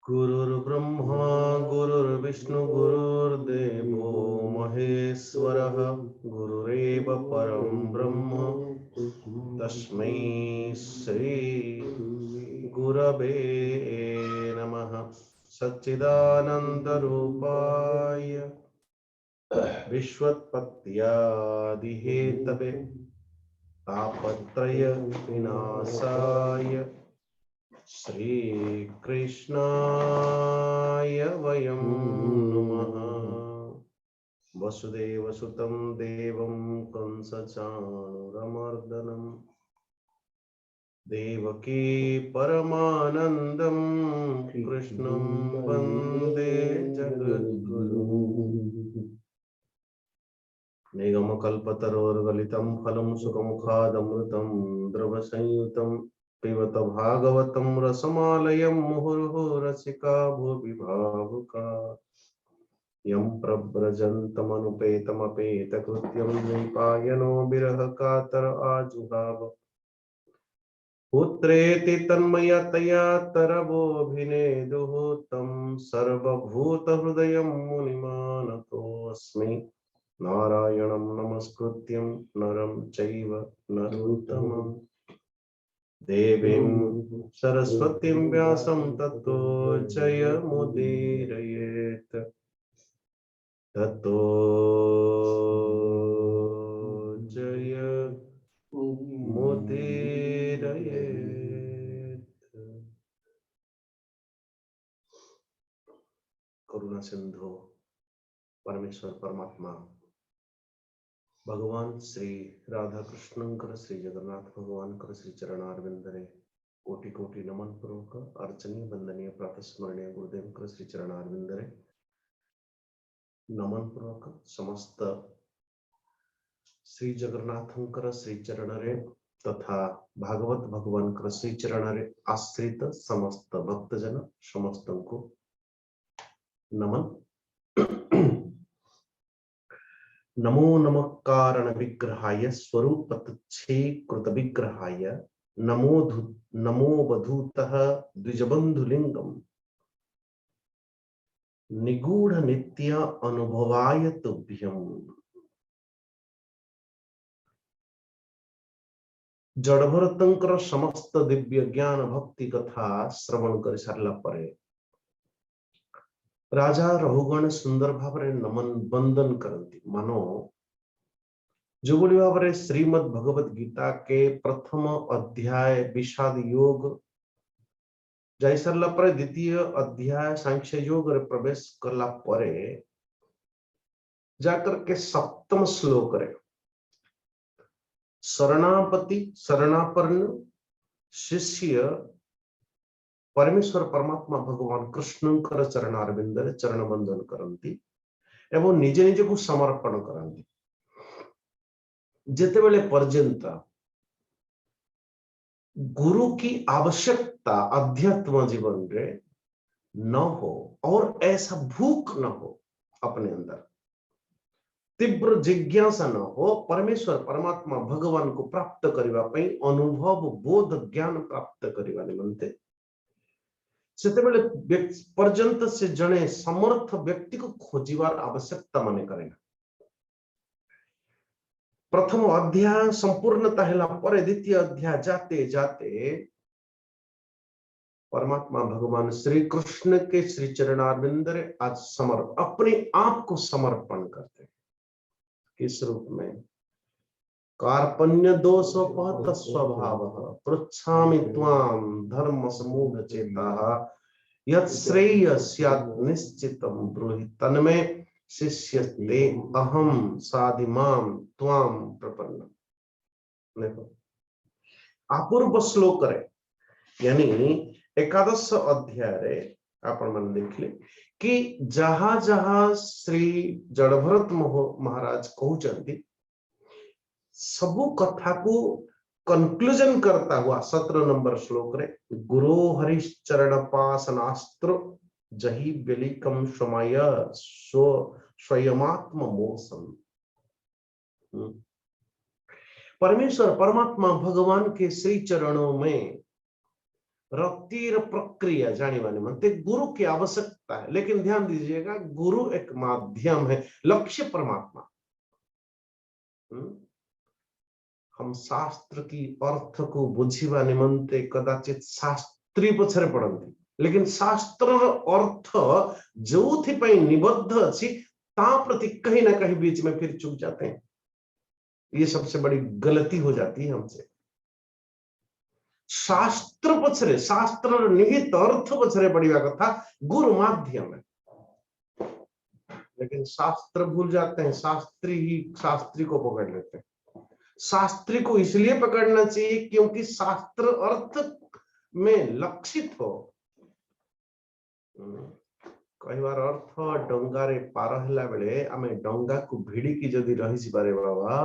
गुरुर्ब्रह्मा गुरुर्विष्णु गुरुर्देवो महेश्वरः गुरुरेव परं ब्रह्म तस्मै श्री गुरवे नमः। सच्चिदानन्दरूपाय विश्वोत्पत्त्यादिहेतवे तापत्रय विनाशाय श्रीकृष्णाय वयं नमः। वसुदेवसुतं देवं कंसचाणूरमर्दनं देवकी परमानन्दं कृष्णं वन्दे जगद्गुरुम्। निगमकल्पतरोर्गलितं फलं सुखमुखादमृतं द्रवसंयुतं पिबत भागवतं रसमालयं मुहुर्मुहुः रसिका भुवि भावुका। यं प्रव्रजन्तमनुपेतमपेतकृत्यं द्वैपायनो विरह कातर आजुहाव। पुत्रेति तन्मयतया तरवोऽभिनेदुः तं सर्वभूतहृदयं मुनिमानतोऽस्मि। नारायणं नमस्कृत्यं नरं चैव नरोत्तमं देवीं सरस्वतीं व्यासं ततो जयमुदीरयेत्। ततो जयमुदीरयेत्। करुणा सिंधु परमेश्वर परमात्मा भगवान श्री राधा कृष्णंकर श्री जगन्नाथ भगवान कर श्री चरणारविंदरे कोटि कोटि नमन पूर्वक अर्चनीय वंदनीय प्रातः स्मरणीय गुरुदेव कर श्री चरणारविंदरे नमन पूर्वक समस्त श्री जगन्नाथंकर श्री चरणरे तथा भागवत भगवान कर श्री चरणरे आश्रित समस्त भक्तजन समस्त को नमन। नमो नमः कारण विग्रहाय स्वरूपतच्छेकृत विग्रहाय नमो वधूतः द्विजबंधुलिंगम निगूढ़ नित्य अनुभवाय तुभ्यम। जड़भरतंकर समस्त दिव्य ज्ञान भक्ति कथा श्रवण कर सारला परे राजा रघुगण सुंदर भावरे नमन वंदन करती। मानो जो बड़ी भावरे श्रीमद् भगवत गीता के प्रथम अध्याय विषाद योग जाई सारला परे द्वितीय अध्याय सांख्य योग रे प्रवेश करला परे जाकर के सप्तम श्लोक रे शरणापति शरणापन्न शिष्य परमेश्वर परमात्मा भगवान कृष्णंकर चरणारविंदरे चरण वंदन करती एवं निजे निजे को समर्पण करती। जेतेबेले पर्यंत गुरु की आवश्यकता अध्यात्म जीवन रे न हो और ऐसा भूख न हो अपने अंदर तीव्र जिज्ञासा न हो परमेश्वर परमात्मा भगवान को प्राप्त करने पाई अनुभव बोध ज्ञान प्राप्त करने निमंते सेतेबेले पर्यंत से जने समर्थ व्यक्ति को खोजिवार आवश्यकता माने करेना। प्रथम अध्याय संपूर्णता हेला परे द्वितीय अध्याय जाते जाते परमात्मा भगवान श्री कृष्ण के श्री चरणारविंदरे आज अपने आप को समर्पण करते हैं। किस रूप में? कार्पण्य दोषोपहत स्वभाव पृच्छामि त्वां धर्म समूढ़ चेता यत् श्रेय स्यात् निश्चितं ब्रूहि। तन्मे शिष्यस्ते अहम साधिमाम त्वाम प्रपन्न। देखो अपूर्व श्लोक रे यानी एकादश अध्याय रे आपण मन देखले कि जहां जहां श्री जड़भरत महाराज कहउचंती सबु कथा को कंक्लूजन करता हुआ 17 नंबर श्लोक रे गुरु हरिश्चरण पासनास्त्र जही बेलिकम समय स्वयमात्म मोसम। परमेश्वर परमात्मा भगवान के श्री चरणों में रक्तिर प्रक्रिया जाने वाले मनते गुरु की आवश्यकता है, लेकिन ध्यान दीजिएगा गुरु एक माध्यम है, लक्ष्य परमात्मा। हम शास्त्र की अर्थ को बुझिबा निमंते कदाचित शास्त्री पछरे पड़ती, लेकिन शास्त्र अर्थ जो निबद्ध अच्छी ता प्रति कहीं ना कहीं बीच में फिर चूक जाते हैं। ये सबसे बड़ी गलती हो जाती है हमसे। शास्त्र पछरे शास्त्र निहित अर्थ पछरे पड़िया कथा गुरु माध्यम है, लेकिन शास्त्र भूल जाते हैं, शास्त्री ही शास्त्री को पकड़ लेते हैं। शास्त्री को इसलिए पकड़ना चाहिए क्योंकि शास्त्र अर्थ में लक्षित हो। कई बार अर्थ डंगारे पार हला बेले आमे डंगा को भिड़ी की जदी रही जिबारे बाबा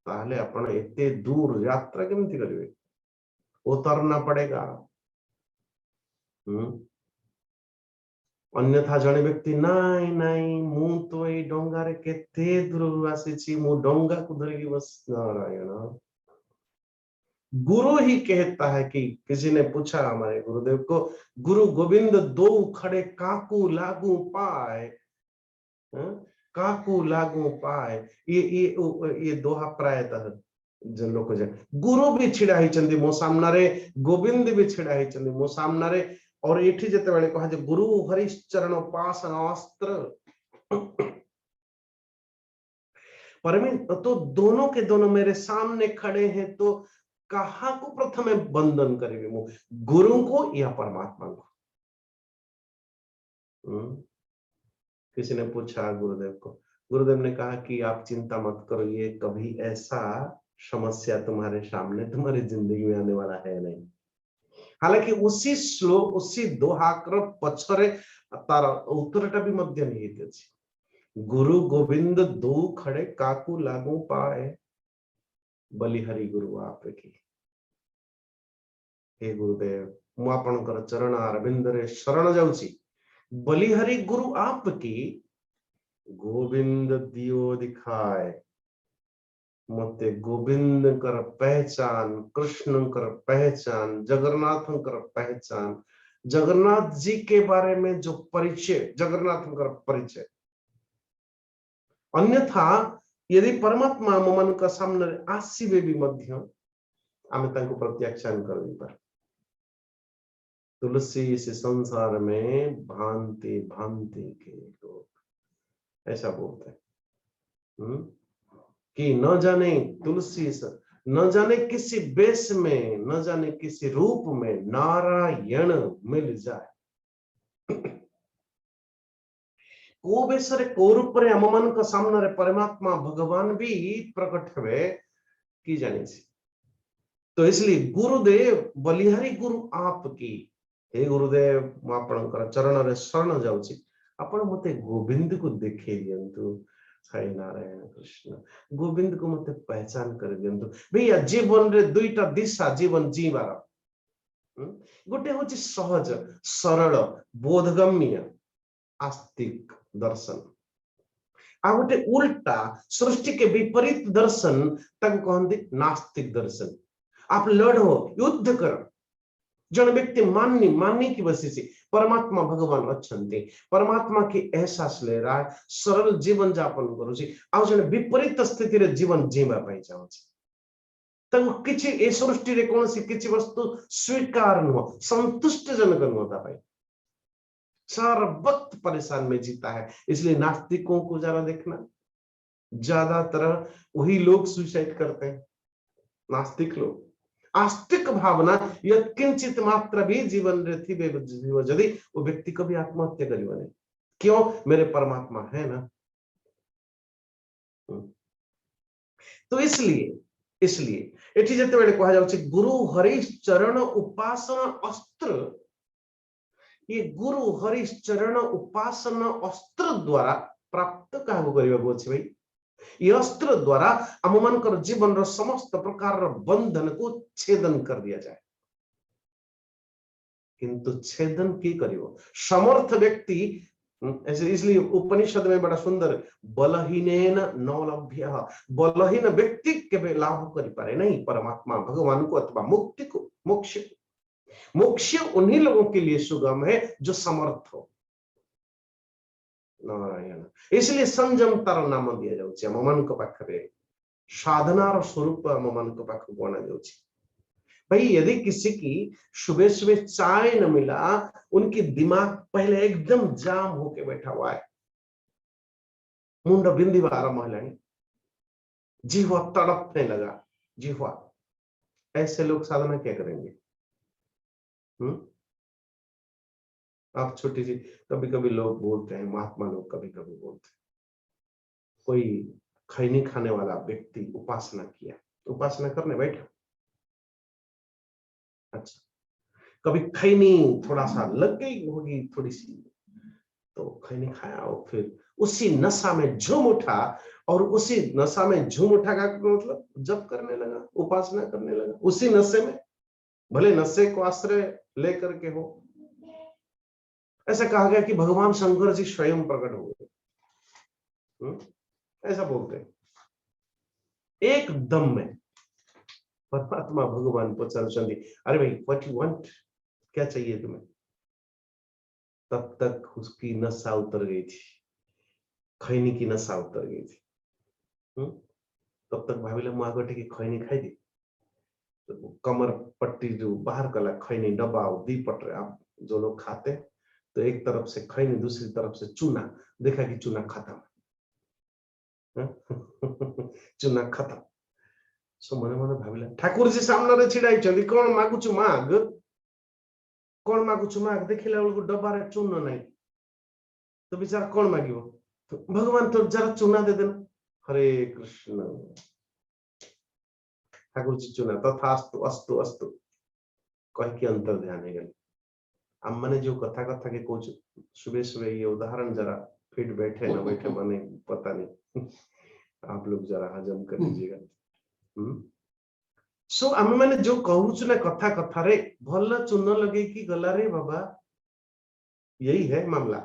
ताहले आपण एते दूर यात्रा केमती करिवे, उतरना पड़ेगा। अन्यथा जने व्यक्ति नाई नाई मु तो ए डंगारे केते दूर आसी मु डंगा को धरिकी बस नारायण। गुरु ही कहता है कि किसी ने पूछा हमारे गुरुदेव को, गुरु गोविंद दो खड़े काकू लागू पाए, काकू लागू पाए, ये दोहा प्रायतः जन लोग गुरु भी छिड़ा ही चंदी मो सामने, गोविंद भी छिड़ा ही चंदी मो सामने। और एठी जते बेले कहा गुरु हरिश्चरण पासनास्त्र परमेश्वर तो दोनों के दोनों मेरे सामने खड़े हैं, तो कहा को प्रथम बंधन करेंगे वो गुरु को या परमात्मा को। किसी ने पूछा गुरुदेव को, गुरुदेव ने कहा कि आप चिंता मत करो, ये कभी ऐसा समस्या तुम्हारे सामने तुम्हारी जिंदगी में आने वाला है नहीं। हालांकि उसी श्लोक उसी दोहाकर पछरे तार उत्तरटा भी मध्य निहित अछि। गुरु गोविंद दो खड़े काकू लागू पाए, बलिहरि गुरु आपकी। हे गुरुदेव मु आपनकर चरण अरविंद रे शरण जाउची, बलिहरि गुरु आपकी, गोविंद दियो दिखाए मते गोविंद कर पहचान, कृष्ण कर पहचान, जगन्नाथ कर पहचान, जगन्नाथ जी के बारे में जो परिचय, जगन्नाथ कर परिचय। अन्यथा यदि परमात्मा मन का सामने आसीबे भी मध्य आमे तांको प्रत्याख्यान कर दी पर। तुलसी इस संसार में भांति भांति के लोग ऐसा बोलते हैं कि न जाने तुलसी न जाने किसी वेश में, न जाने किसी रूप में नारायण मिल जाए। को बेसरे को रूप रे हम मन का सामने रे परमात्मा भगवान भी प्रकट हुए की जाने से। तो इसलिए गुरुदेव बलिहारी गुरु आपकी, हे गुरुदेव मु आपनकर चरण रे शरण जाउची, आपण मते गोविंद को देखे दियंतु। हाय नारायण कृष्ण, गोविंद को मते पहचान कर दियंतु। भैया जीवन रे दुईटा दिशा जीवन जीवार, गोटे होची सहज सरल बोधगम्य आस्तिक दर्शन, आ गोटे उल्टा सृष्टि के विपरीत दर्शन तक कहते नास्तिक दर्शन। आप लड़ो युद्ध करो, जन व्यक्ति माननी की वजह से परमात्मा भगवान अच्छे परमात्मा की एहसास ले रहा है, सरल जीवन जापन करूची, आ जन विपरीत स्थिति रे जीवन जीवा पाई चाहूची, तंग किछि ए सृष्टि रे कोनसी किछि वस्तु स्वीकार न हो, संतुष्ट जनक न होता पाई, सारा वक्त परेशान में जीता है। इसलिए नास्तिकों को जरा देखना, ज्यादातर वही लोग सुसाइड करते हैं, नास्तिक लोग। आस्तिक भावना यत्किंचित मात्र भी जीवन रे थी जदि वो व्यक्ति कभी आत्महत्या करिबने। क्यों? मेरे परमात्मा है ना, तो इसलिए एठी जते बेले कहा जाउछि गुरु हरिचरण उपासना अस्त्र, ये गुरु हरिचरण उपासना अस्त्र द्वारा प्राप्त काहु करिबा अछि भाई, ये अस्त्र द्वारा आम मानकर जीवन रो समस्त प्रकार बंधन को छेदन कर दिया जाए। किंतु छेदन की करिवो समर्थ व्यक्ति, इसलिए उपनिषद में बड़ा सुंदर बलहीनेन न लभ्यः, बलहीन व्यक्ति केबे लाभ करि पारे नहीं परमात्मा भगवान को अथवा मुक्ति को, मोक्ष को। मोक्ष उन्हीं लोगों के लिए सुगम है जो समर्थ हो। नारायण, इसलिए संयम तार नाम दिया जाउछि हम मन को पाखरे, साधनार स्वरूप हम मन को पाख बना जाउछि। भाई यदि किसी की सुबह सुबह चाय न मिला, उनकी दिमाग पहले एकदम जाम होके बैठा हुआ है, मुंड बिंदी आरंभ होलानी, जिह्वा तड़पने लगा, जिह्वा, ऐसे लोग साधना क्या करेंगे? आप छोटी सी, कभी कभी लोग बोलते हैं, महात्मा लोग कभी कभी बोलते हैं, कोई खैनी खाने वाला व्यक्ति उपासना किया, उपासना करने बैठा, अच्छा कभी खैनी थोड़ा सा लग गई होगी थोड़ी सी, तो खैनी खाया और फिर उसी नशा में झूम उठा, और उसी नशा में झूम उठा का मतलब जप करने लगा, उपासना करने लगा उसी नशे में, भले नशे को आश्रय लेकर के हो। ऐसा कहा गया कि भगवान शंकर जी स्वयं प्रकट हो गए, ऐसा बोलते हैं। एकदम में परमात्मा भगवान पूछा, अरे भाई व्हाट यू वांट, क्या चाहिए तुम्हें? तब तक उसकी नशा उतर गई थी, खैनी की नशा उतर गई थी। तब तक भाविले मु आगो टिके खैनी खाई दी, तो कमर पट्टी जो बाहर कला खैनी डब्बा दी पट रहे, आप जो लोग खाते, तो एक तरफ से खैनी दूसरी तरफ से चूना, देखा कि चूना खत्म, चूना खत्म। सो मन मन भाविला ठाकुर जी सामने रे छिड़ाई चंदी, कोन मागुछु माग, कोन मागुछु माग, देखिला बेलको डब्बा रे चूना नहीं, तो बेचारा कौन मांगिबो? तो भगवान तो जरा चूना दे देना। हरे कृष्ण, ठाकुर जी चूना, तथास्तु अस्तु अस्तु कह के अंतर ध्यान है गले। हम मैंने जो कथा कथा के कुछ सुबह सुबह ये उदाहरण जरा फिट बैठे ना बैठे मने पता नहीं, आप लोग जरा हजम कर लीजिएगा। सो आम मैंने जो कहूँ ना कथा कथा रे भल चून लगे कि गला रे बाबा, यही है मामला।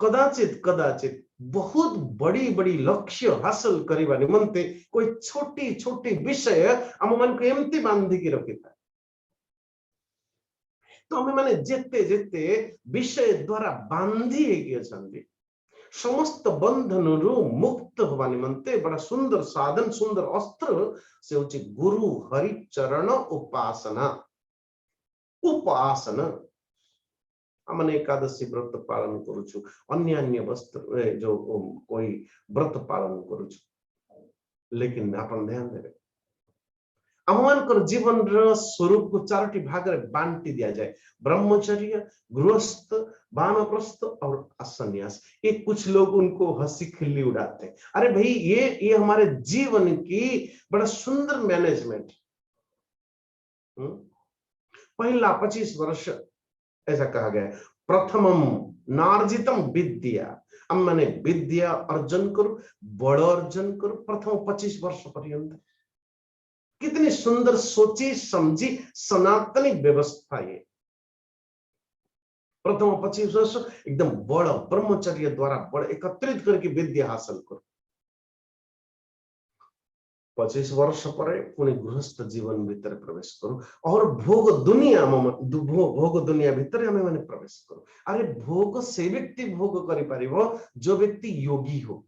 कदाचित कदाचित बहुत बड़ी बड़ी लक्ष्य हासिल करने निमंते कोई छोटी छोटी विषय आम मन को एमती बांधिकी रखी था, तो आम मैंने जेते जेते विषय द्वारा बांधी है समस्त बंधन मुक्त होगा निमंते बड़ा सुंदर साधन, सुंदर अस्त्र से होची गुरु हरिचरण उपासना। उपासना हमने एकादशी व्रत पालन करुछु, अन्य अन्य वस्त्र जो कोई व्रत पालन करुछु, लेकिन अपन ध्यान देवे आमकर जीवन स्वरूप को चारोटी भाग रे बांटी दिया जाए, ब्रह्मचर्य, गृहस्थ, वानप्रस्थ और असन्यास। ये कुछ लोग उनको हंसी खिल्ली उड़ाते हैं, अरे भाई ये हमारे जीवन की बड़ा सुंदर मैनेजमेंट। पहला 25 वर्ष ऐसा कहा गया, प्रथमम नार्जितम विद्या, हम मैंने विद्या अर्जन करो, बड़ अर्जन करो प्रथम 25 वर्ष पर्यंत। कितनी सुंदर सोची समझी सनातनी व्यवस्था ये। प्रथम 25 वर्ष एकदम बड़ ब्रह्मचर्य द्वारा बड़ एकत्रित करके विद्या हासिल करो, 25 वर्ष पर पुणी गृहस्थ जीवन भीतर प्रवेश करो और भोग दुनिया भीतर हमें माने प्रवेश करो। अरे भोग से व्यक्ति भोग करि परिबो जो व्यक्ति योगी हो।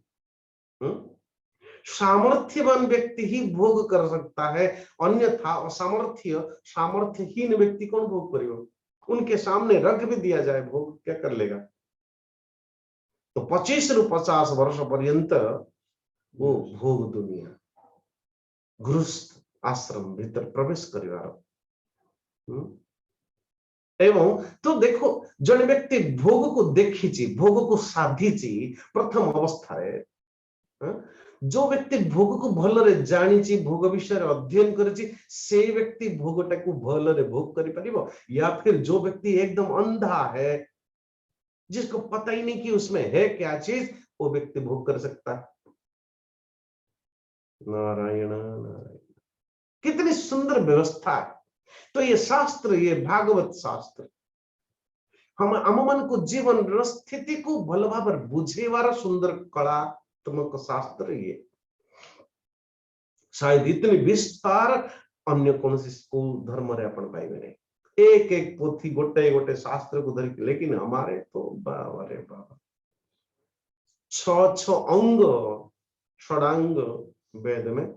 सामर्थ्यवान व्यक्ति ही भोग कर सकता है, अन्यथा सामर्थ्यहीन व्यक्ति कौन भोग करेगा? उनके सामने रख भी दिया जाए भोग क्या कर लेगा? तो 25 रु 50 वर्ष पर्यंत वो भोग दुनिया गृहस्थ आश्रम भीतर प्रवेश करिवार। एवं तो देखो जन व्यक्ति भोग को देखी, भोग को साधी प्रथम अवस्था रे, जो व्यक्ति भोग को भलरे जानी भोग विषय अध्ययन करिछि से व्यक्ति भोगटा को भलरे भोग करि परिबो, या फिर जो व्यक्ति एकदम अंधा है जिसको पता ही नहीं कि उसमें है क्या चीज, वो व्यक्ति भोग कर सकता है। नारायण नारायण, कितनी सुंदर व्यवस्था है। तो ये शास्त्र, ये भागवत शास्त्र हम आम मान को जीवन स्थिति को भल भाव बुझेवार सुंदर कलात्मक शास्त्र ये। शायद इतनी विस्तार अन्य कौन सी स्कूल धर्म रे अपन पाइबे नहीं। एक एक पोथी गोटे गोटे शास्त्र को धरिक, लेकिन हमारे तो बाबा रे बाबा छ अंग षडांग वेद में।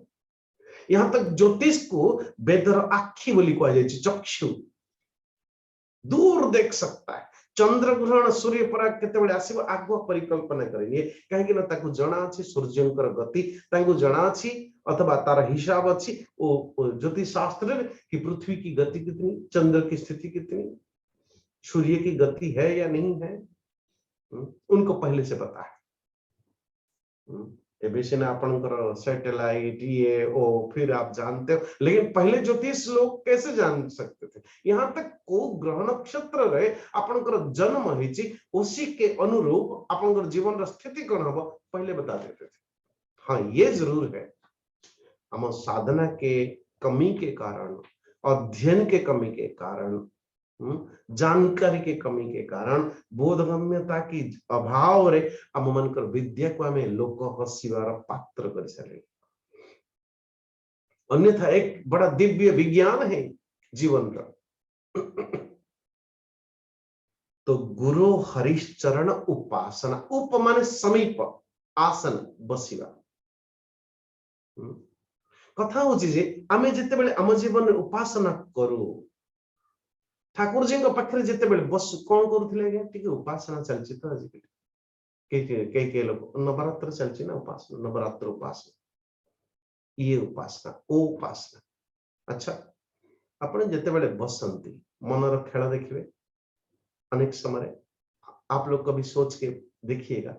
यहां तक ज्योतिष को वेदर आखि बोली कहा जाए, चक्षु दूर देख सकता है। चंद्र ग्रहण सूर्य पराग केतेबेले आसीबो आगुआ परिकल्पना करेनी, कहीं ना ताकू जना अछि सूर्यंकर गति, ताकू जना अछि अथवा तार हिसाब अछि ओ ज्योतिष शास्त्र कि पृथ्वी की गति कितनी, चंद्र की स्थिति कितनी, सूर्य की गति है या नहीं है, उनको पहले से पता है। सैटेलाइट ये ओ फिर आप जानते हो, लेकिन पहले ज्योतिष लोग कैसे जान सकते थे। यहाँ तक को ग्रह नक्षत्र रे आपनकर जन्म होइछि उसी के अनुरूप आपनकर जीवन स्थिति कौन हो पहले बता देते थे। हाँ ये जरूर है, हम साधना के कमी के कारण, अध्ययन के कमी के कारण, जानकारी के कमी के कारण, बोधगम्यता की अभाव रे हम मनकर विद्या को हमें लोक हसीबार पात्र कर सारे। अन्यथा एक बड़ा दिव्य विज्ञान है जीवन का। तो गुरु हरिश्चरण उपासना, उप माने समीप, आसन बसिवा। कथा होची जे आमे जते बेले आम जीवन उपासना करू, ठाकुर जी पाखे जिते बेले बस कौन करुले टे उपासना चलती तो आज कई लोग नवरात्र चलती ना उपासना, नवरात्र उपासना, ये उपासना ओ उपासना। अच्छा आप जिते बेले बसंती मनर खेल देखिए, अनेक समय आप लोग कभी सोच के देखिएगा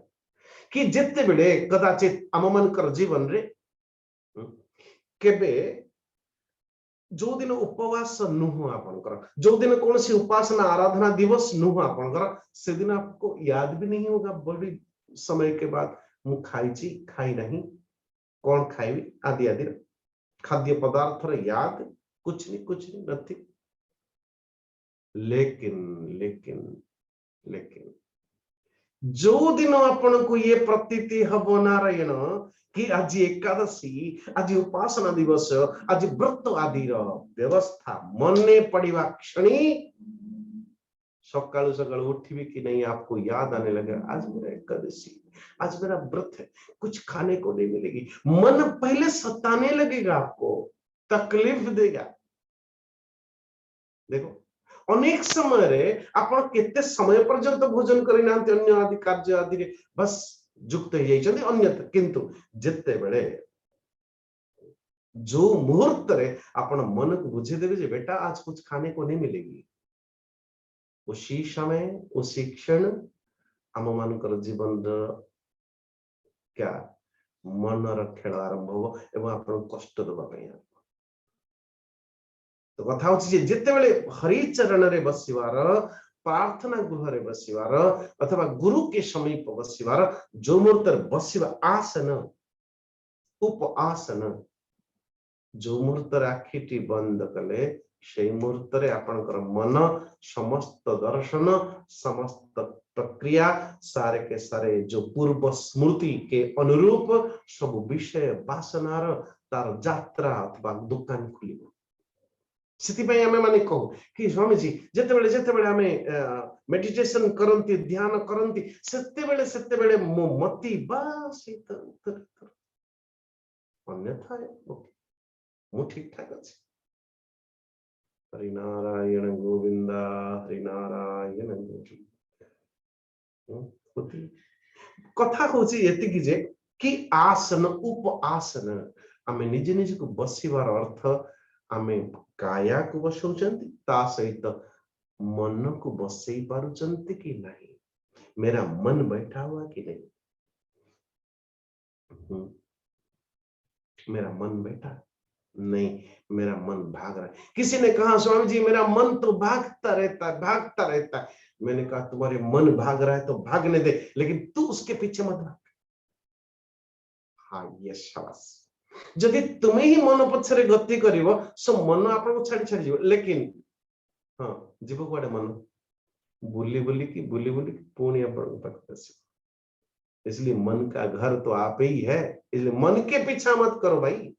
कि जिते बेले कदाचित आम मनकर जीवन रे केबे जो दिन उपवास नुह आपनकर, जो दिन कौन सी उपासना आराधना दिवस नुह आपनकर, से दिन आपको याद भी नहीं होगा बड़ी समय के बाद मु खाई खाई नहीं, कौन खाई आदि आदि खाद्य पदार्थ रे याद कुछ नहीं नथी। लेकिन लेकिन लेकिन जो दिन आपण को ये प्रतीति हब नारायण कि आज एकादशी, आज उपासना दिवस, आज व्रत आदि व्यवस्था मने पड़िवा क्षणी सकालू सकालू उठिबे कि नहीं आपको याद आने लगे आज मेरा एकादशी, आज मेरा व्रत है, कुछ खाने को नहीं मिलेगी। मन पहले सताने लगेगा, आपको तकलीफ देगा। देखो अनेक समय रे आपण केते समय पर्यंत भोजन करिना अन्य आदि कार्य आदि रे बस जुक्त हो जाइछन्ती अन्यथा, किंतु जत्ते बेले जो मुहूर्त रे आपण मन को बुझे देबे जे बेटा आज कुछ खाने को नहीं मिलेगी, उसी समय उसी क्षण आम मानकर जीवन क्या मनर खेल आरंभ हो एवं आपण कष्ट देबा पई। तो कथा होची जिते बेले हरि चरण रे बसिवार, प्रार्थना गृह रे बसिवार अथवा गुरु के समीप बसिवार जो मुहूर्त बसिवा आसन उप आसन, जो मुहूर्त आखिटी बंद कले से मुहूर्त रे आपनकर मन समस्त दर्शन समस्त प्रक्रिया सारे के सारे जो पूर्व स्मृति के अनुरूप सब विषय वासनार तार यात्रा अथवा दुकान खुलिबो। सितिपई हमें माने कहू कि स्वामी जी जते बेले हमें मेडिटेशन करंती ध्यान करंती सेते बेले मो मति बस इतर अन्यथा मु ठीक ठाक अछि। हरिनारायण गोविंदा हरिनारायण गोविंद। कथा होची एति कि जे कि आसन उप आसन आमे निजे निजे को बसिवार अर्थ आमे काया को बसौचंती ता सहित मन को बसई पारुचंती कि नहीं, मेरा मन बैठा हुआ कि नहीं। मेरा मन बेटा नहीं, मेरा मन भाग रहा है। किसी ने कहा स्वामी जी मेरा मन तो भागता रहता है, भागता रहता है। मैंने कहा तुम्हारे मन भाग रहा है तो भागने दे, लेकिन तू उसके पीछे मत भाग। हाँ ये शाबाश। जदि तुम्हें ही मन पछरे गति करिवो सो मन आपन को छाड़ी छाड़ी जीव, लेकिन हाँ जीव कुआडे मन बुली बुली की पुणी अपन पाख आसी। इसलिए मन का घर तो आप ही है, इसलिए मन के पीछा मत करो भाई।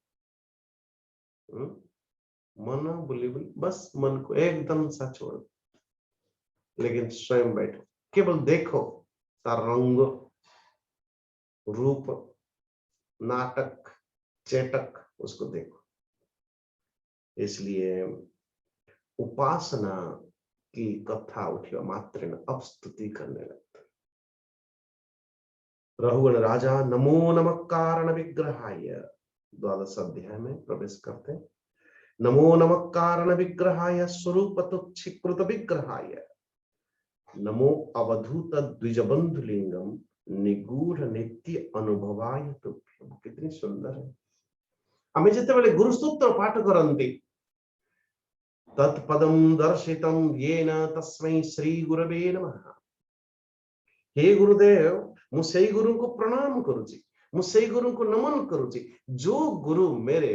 मन बुली बुली बस मन को एकदम सा छोड़, लेकिन स्वयं बैठो, केवल देखो तार रंग रूप नाटक चेटक उसको देखो। इसलिए उपासना की कथा उठिवा मात्र न अब स्तुति करने लगता। रहुगण राजा नमो नमः कारण विग्रहाय 12 अध्याय में प्रवेश करते हैं। नमो नमः कारण विग्रहाय स्वरूप तुच्छिकृत विग्रहाय नमो अवधूत द्विजबंधु लिंगम निगूढ़ नित्य अनुभवाय तुभ्यम। कितनी सुंदर है। आमे जेतेबेले गुरुस्तोत्र पाठ करंती तत्पदम दर्शितम येन तस्मै श्री गुरवे नमः। हे गुरुदेव मु सेई गुरु को प्रणाम करूची, मु सेई गुरु को नमन करूची जो गुरु मेरे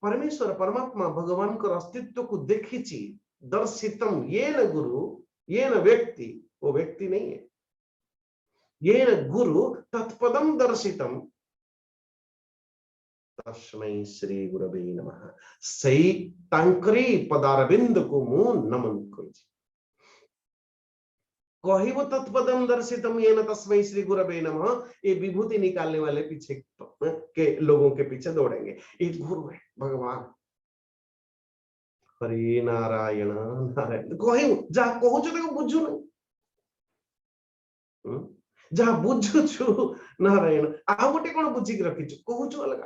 परमेश्वर परमात्मा भगवान का अस्तित्व को देखिची। दर्शितम येन गुरु, येन व्यक्ति, वो व्यक्ति नहीं है। येन गुरु तत्पदम दर्शितम तस्मै श्री गुरवे नमः। सही तांकरी पदारविंद को मु नमन करूची। कहिबो तत्पदम दर्शितम येन तस्मै श्री गुरवे नमः, ये विभूति निकालने वाले पीछे के लोगों के पीछे दौड़ेंगे। एक गुरु है भगवान। हरि नारायण नारायण कहिबो जा कहूछु देखो बुझु नहीं, जहाँ बुझुछु नारायण आ गोटे कौन बुझी रखिछु कहूछु अलग।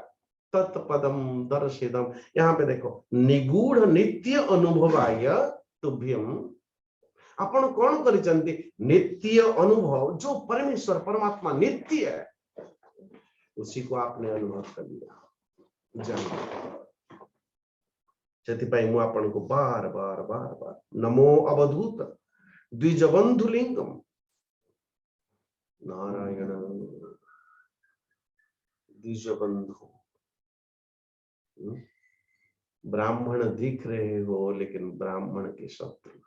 तत्पदम दर्शितम, यहाँ पे देखो निगूढ़ नित्य अनुभवाय तुभ्यम। आपण कौन करिचंती नित्य अनुभव, जो परमेश्वर परमात्मा नित्य है उसी को आपने अनुभव कर लिया जान। ସେଥିପାଇଁ ମୁଁ ଆପଣଙ୍କୁ बार बार बार बार नमो अवधूत द्विजबंधु लिंगम नारायण द्विजबंधु। ब्राह्मण दिख रहे हो लेकिन ब्राह्मण के शत्रु।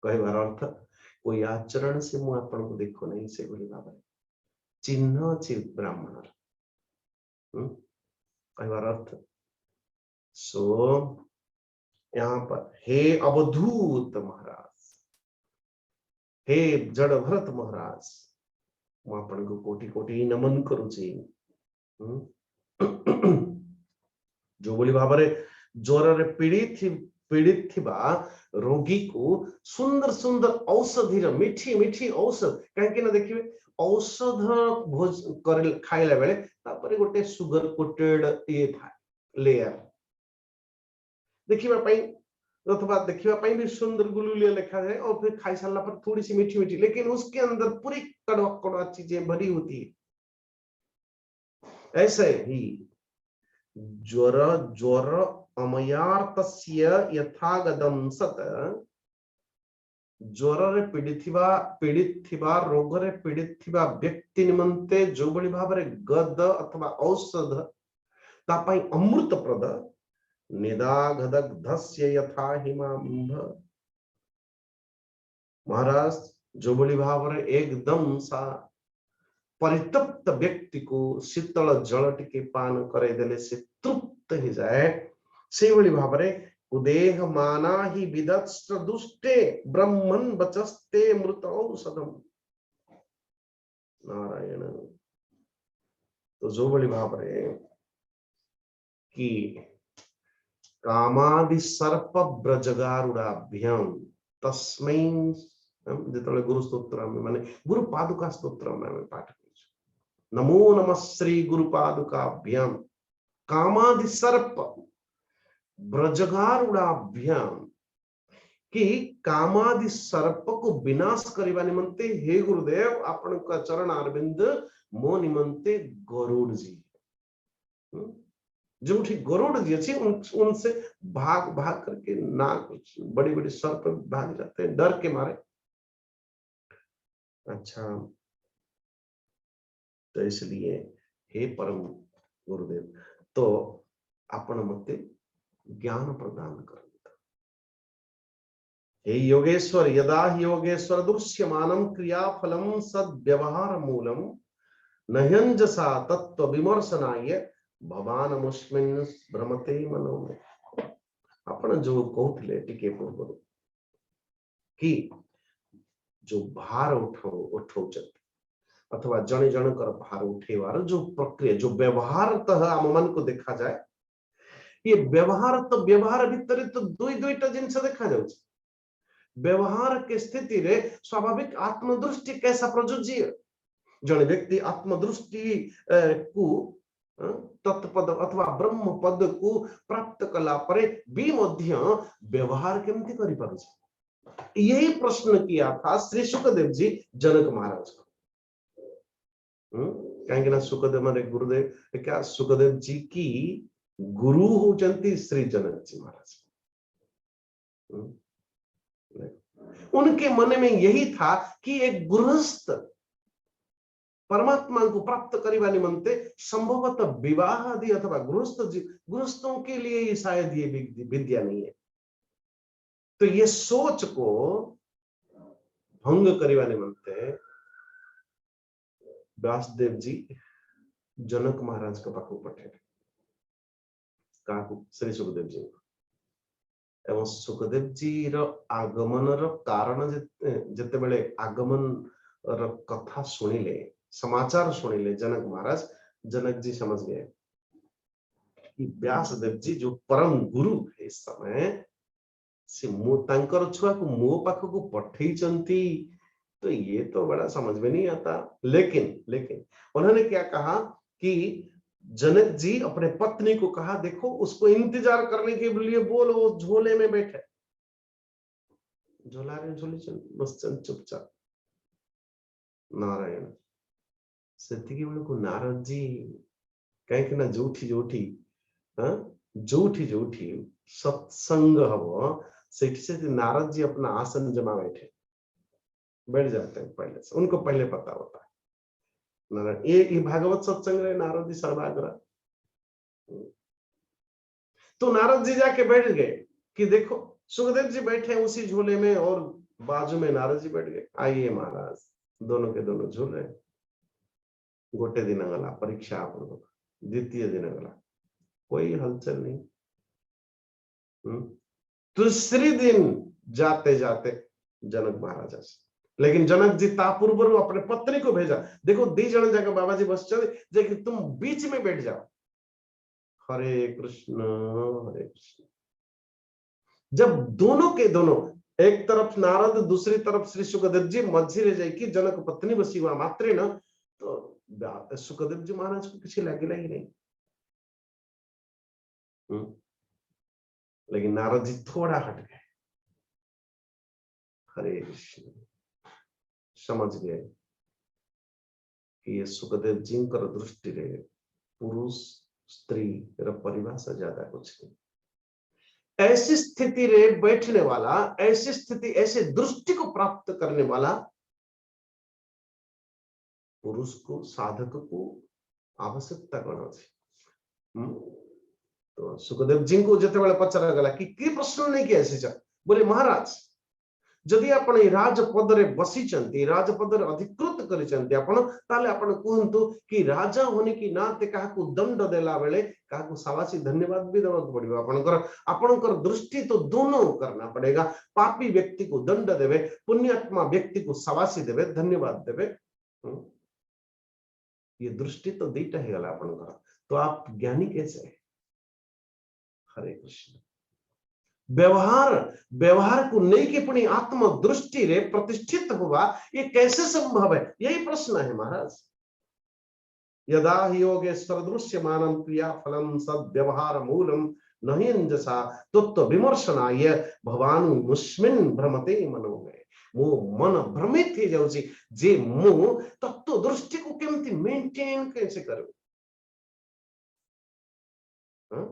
कहबार अर्थ कोई आचरण से मु आपन को देखो नहीं से बोली भाव चिन्ह अछि ब्राह्मण। कहबार अर्थ सो यहाँ पर हे अवधूत महाराज, हे जड़ भरत महाराज मु आपन को कोटि कोटि नमन करूची। जो बोली भाव ज्वर रे पीड़ित थिबा रोगी को सुंदर सुंदर औषधि मीठी मीठी औषध कहीं देखिए औषध भोज कर खाइला बेले तापरे गोटे सुगर कोटेड ये था लेयर देखिबा पई अथवा देखिबा पई भी सुंदर गुलगुलिया लिखा है और फिर खाई सारला पर थोड़ी सी मीठी मीठी, लेकिन उसके अंदर पूरी कड़वा कड़वा चीजें भरी होती है। ऐसे ही ज्वर ज्वर अमयार्तस्य यथागदम सत, ज्वर रे पीड़ित थिबा रोग रे पीड़ित थिबा व्यक्ति निमंते जो बड़ी भाव रे गद अथवा औषध तापाई अमृत प्रद निदागदग्धस्य यथा हिमांभ। महाराज जो बड़ी भाव रे एकदम सा परितप्त व्यक्ति को शीतल जल टिके पान करे देले से तृप्त हो जाए, से भली भाव रे उदेह माना ही विदस्त्र दुष्टे ब्रह्मन बचस्ते मृत औषधम। नारायण। तो जो भली भाव रे कि कामादि सर्प ब्रजगारुडाभ्याम तस्मै जितने गुरु स्तोत्र में माने गुरु पादुका स्तोत्र में पाठ नमो नमः श्री गुरु पादुकाभ्याम कामादि सर्प ब्रजगारुडाभ्याम कि कामादि सर्प को विनाश करने निमंते हे गुरुदेव आपण का चरण अरविंद मो निमंते गरुड़ जी जो गरुड़ जी अच्छी उनसे भाग भाग करके नाक बड़ी बड़ी सर पर भाग जाते हैं डर के मारे। अच्छा, तो इसलिए हे परम गुरुदेव, तो आपण मते ज्ञान प्रदान कर। हे योगेश्वर, यदा योगेश्वर दृश्यमानम क्रियाफलम सद्व्यवहार मूलम नह्यंजसा तत्व विमर्शनाय भवान मुस्मिन् भ्रमते मनो में। आपण जो कहते टिके पूर्व कि जो भार उठौ अथवा जने जनकर भार उठेवार जो प्रक्रिया जो व्यवहारतः आम मन को देखा जाए, ये व्यवहार तो व्यवहार भितर तो दुईटा जिनस देखा जाउछ। व्यवहार के स्थिति रे स्वाभाविक आत्मदृष्टि कैसा प्रयोज्य, जने व्यक्ति आत्मदृष्टि को तत्पद अथवा ब्रह्म पद को प्राप्त कला परे भी मध्य व्यवहार केमती करि पारुछ, यही प्रश्न किया था श्री सुखदेव जी जनक महाराज को। कहीं ना सुखदेव माने गुरुदेव, क्या सुखदेव जी की गुरु होचंती श्री जनक जी महाराज। उनके मन में यही था कि एक गृहस्थ परमात्मा को प्राप्त करने निमंते संभवतः विवाह आदि अथवा गृहस्थों के लिए ही शायद ये विद्या नहीं है। तो ये सोच को भंग करने निमंते व्यासदेव जी जनक महाराज के पाखु पठे श्री सुखदेव जी एवं सुखदेव जी आगमन कारण जिते बेले आगमन कथा सुनिले समाचार सुनिले जनक महाराज, जनक जी समझ गए कि व्यासदेव जी जो परम गुरु है इस समय से तांकर छुआ को मो पाख को पठई चंती, तो ये तो बड़ा समझ में नहीं आता। लेकिन उन्होंने क्या कहा कि जनक जी अपने पत्नी को कहा देखो उसको इंतजार करने के लिए बोलो, वो झोले में बैठे, झोला रे झोली बस चुपचाप। नारायण से बेलू नारद जी कहीं ना जोठी सत्संग हम से नारद जी अपना आसन जमा बैठ जाते हैं पहले से, उनको पहले पता होता है। नारायण ये भागवत सत्संग रहे, नारद जी सर्वाग्रह। तो नारद जी जाके बैठ गए कि देखो सुखदेव जी बैठे उसी झूले में और बाजू में नारद जी बैठ गए। आइए महाराज, दोनों के दोनों झूल रहे। गोटे दिन गला परीक्षा आप द्वितीय दिन गला कोई हलचल नहीं। दूसरी दिन जाते जाते जनक महाराज आसे, लेकिन जनक जी ता पूर्व अपने पत्नी को भेजा, देखो दी जन जगह बाबा जी बस चले कि तुम बीच में बैठ जाओ। हरे कृष्ण हरे कृष्ण। जब दोनों के दोनों एक तरफ नारद दूसरी तरफ श्री सुखदेव जी मझी रे जाइए जनक पत्नी बसी हुआ मात्रे न, तो सुखदेव जी महाराज को किसी लगे ही नहीं। लेकिन नारद जी थोड़ा हट गए। हरे कृष्ण। समझ गए कि ये सुखदेव जी कर दृष्टि रे पुरुष स्त्री परिभाषा ज्यादा कुछ नहीं। ऐसी स्थिति रे बैठने वाला, ऐसी स्थिति ऐसे दृष्टि को प्राप्त करने वाला पुरुष को साधक को आवश्यकता कौन अच्छी। तो सुखदेव जी को जिते बेले पचरा गला कि प्रश्न नहीं किया ऐसे बोले महाराज जदि आपण राजपद रे बसीचंती, राजपद रे अधिकृत करिचंती आपण, ताले आपण कहंतु कि राजा होने की नाते काहाकू दंड देला बेले काहाकू सावासी धन्यवाद भी देवा पड़िबो। आपणकर दृष्टि तो दोनों करना पड़ेगा। पापी व्यक्ति को दंड देवे, पुण्यात्मा व्यक्ति को सावासी देवे, धन्यवाद देवे। ये दृष्टि तो दीटा ही गला आपणकर, तो आप ज्ञानी कैसे? हरे कृष्ण। व्यवहार को नहीं कि अपनी आत्म दृष्टि रे प्रतिष्ठित हुआ, ये कैसे संभव है? यही प्रश्न है महाराज। यदा हि योगेश्वर दृश्यमानं क्रिया फलम सद्व्यवहार मूलम नहीं अंजसा तत्व विमर्शनाय भवान मुस्मिन् भ्रमते मनो में। मो मन भ्रमित ही जाउची जे मु तत्व दृष्टि को केमती मेंटेन कैसे करूं। हाँ?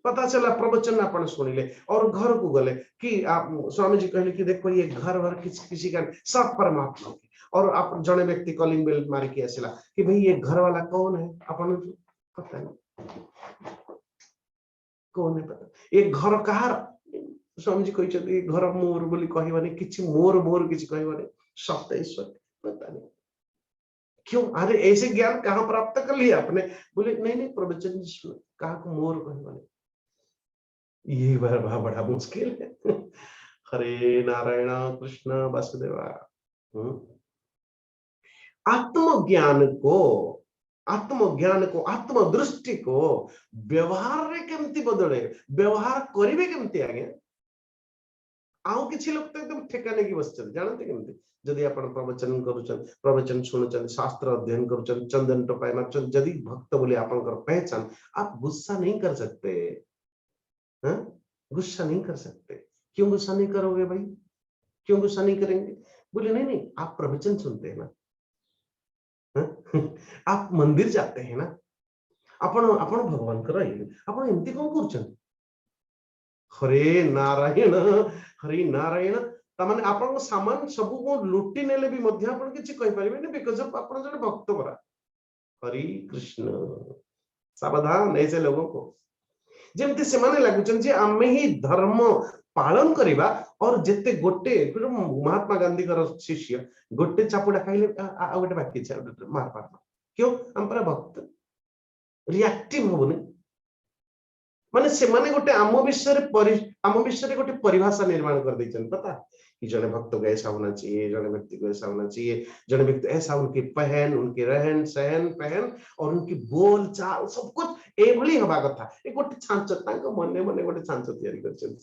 पता चला प्रवचन आपण सुनिले और घर को गले कि आप स्वामी जी कहले कि देखो ये घर भर किसी का सब परमात्मा के, और आप जड़े व्यक्ति कॉलिंग बेल मारी के आसला कि भाई ये घर वाला कौन है, अपन पता नहीं कौन है, पता ये घर कहार। स्वामी जी कहते घर मोर बोली कहबानी, किछि मोर मोर किछि कहबानी, सत्य ईश्वर पता नहीं क्यों। अरे ऐसे ज्ञान कहाँ प्राप्त कर लिया आपने? बोले नहीं नहीं प्रवचन कहा को मोर कहबानी, ये बड़ा मुश्किल है। हरे नारायण कृष्ण वासुदेवा। आत्मज्ञान को आत्मदृष्टि को व्यवहार रे केमती बदले, व्यवहार करिवे केमती आगे। आउ किछि लोक तो एकदम ठेकाने की बसचन जानते केमती, जदि आपण प्रवचन करूचन, प्रवचन सुनुचन, शास्त्र अध्ययन करूचन, चंदन टपाई मारचन, जदि भक्त बोले आपनकर पहचान, आप गुस्सा नहीं कर सकते। हाँ? गुस्सा नहीं कर सकते। क्यों गुस्सा नहीं करोगे भाई? क्यों गुस्सा नहीं करेंगे? बोले नहीं नहीं आप प्रवचन सुनते हैं ना, आप मंदिर जाते हैं ना, आपण आपण भगवान कर आपण एमती कौन करछन? हरे नारायण, हरे नारायण। तमाने आपण सामान सब को लुटी नेले भी मध्य आपण किछि कहि परिबे नै, बिकॉज़ ऑफ आपण जने भक्त परा। हरि कृष्ण। सावधान ऐसे लोगों को, जेमती से माने लागुचन जे आमे ही धर्म पालन करिबा, और जेते गोटे महात्मा गांधी कर शिष्य गोटे चापुडा खाइले आ गोटे बाकी छ मार पार। क्यों? हम पर भक्त रिएक्टिव होबने, माने से माने गोटे आम विषय गोटे परिभाषा निर्माण कर दैछन। पता कि जने भक्त को ऐसा होना चाहिए, जने व्यक्ति को ऐसा होना चाहिए, जने व्यक्ति ऐसा, उनके पहन, उनके रहन सहन पहन और उनकी बोल चाल सब कुछ ए भली हवा कथा। ए गोटे छांच तांको मने मने गोटे छांच तैयारी करछन।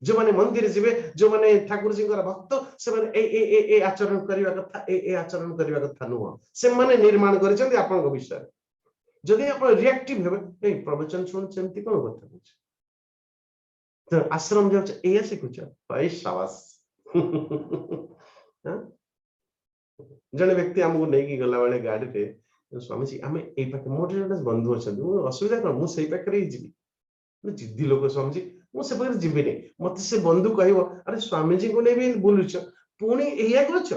जो माने मंदिर जीवे, जो माने ठाकुर जी भक्त, से माने ए आचरण करबा कथा, ए आचरण करबा कथा नुह, से माने निर्माण करछन आपन को विषय। जदि आप रिएक्टिव हेबे, ए प्रवचन सुन सेमती कोन कथा कुछ, तो आश्रम जाउछ ए सिखुछ भाई शाबाश। हां, जने व्यक्ति हमको नै कि गला वाले गाड़ी रे, स्वामी जी हमें ए पाखे मोटे जने बंधु अछन, असुविधा कोन, मु सेई पाखे रे जिबी। जिद्दी लोक स्वामी जी मु से पाखे जिबी नै, मते से बंधु कहबो अरे स्वामी जी को नै भी बोलुछ पुणी एया करछ।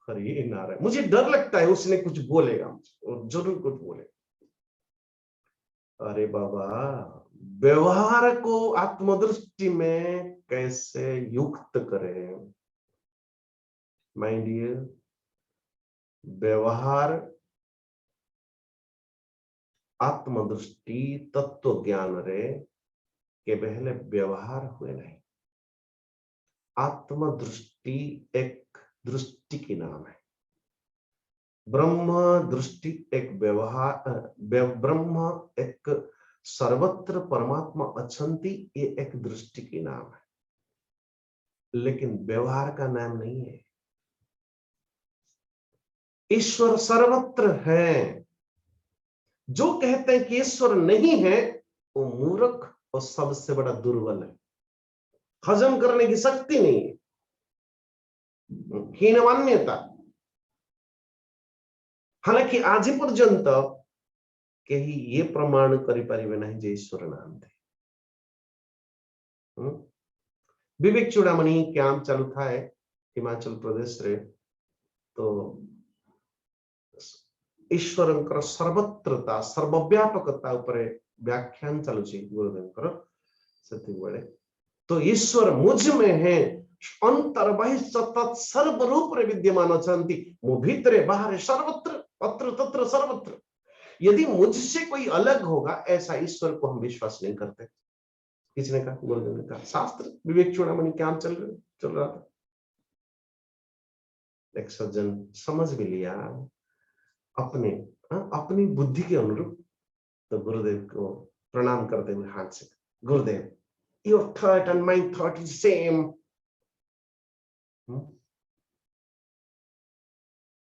हरे नारायण। मुझे डर लगता है उसने कुछ बोलेगा, और जरूर कुछ बोलेगा। अरे बाबा, व्यवहार को आत्मदृष्टि में कैसे युक्त करें? माय डियर, व्यवहार आत्मदृष्टि तत्व ज्ञान रे के पहले व्यवहार हुए नहीं। आत्मदृष्टि एक दृष्टि की नाम है, ब्रह्म दृष्टि एक व्यवहार, ब्रह्म एक सर्वत्र परमात्मा अछंती, ये एक दृष्टि की नाम है, लेकिन व्यवहार का नाम नहीं है। ईश्वर सर्वत्र है। जो कहते हैं कि ईश्वर नहीं है वो मूर्ख और सबसे बड़ा दुर्बल है, हजम करने की शक्ति नहीं है, हीनमान्यता। हालांकि आज पर्यंत कहीं ये प्रमाण करिपारिबे नहीं जे ईश्वर नांती। विवेक चूड़ामणि कैंप चालू था हिमाचल प्रदेश रे, तो ईश्वरंकर सर्वत्रता सर्वव्यापकता उपरे व्याख्यान चलुची गुरुदेवकर सेति बेले। तो ईश्वर मुझ में है, अंतर बहिः सर्व रूप रे विद्यमान अछंती, मो भीतरे बाहर सर्वत्र, अत्र तत्र सर्वत्र। यदि मुझसे कोई अलग होगा, ऐसा ईश्वर को हम विश्वास नहीं करते। किसने कहा? गुरुदेव ने कहा। शास्त्र विवेक चूड़ामणि कैंप चल रहा था, एक सज्जन समझ भी लिया अपनी बुद्धि के अनुरूप, तो गुरुदेव को प्रणाम करते हुए हाथ से, गुरुदेव your thought and my thought is same।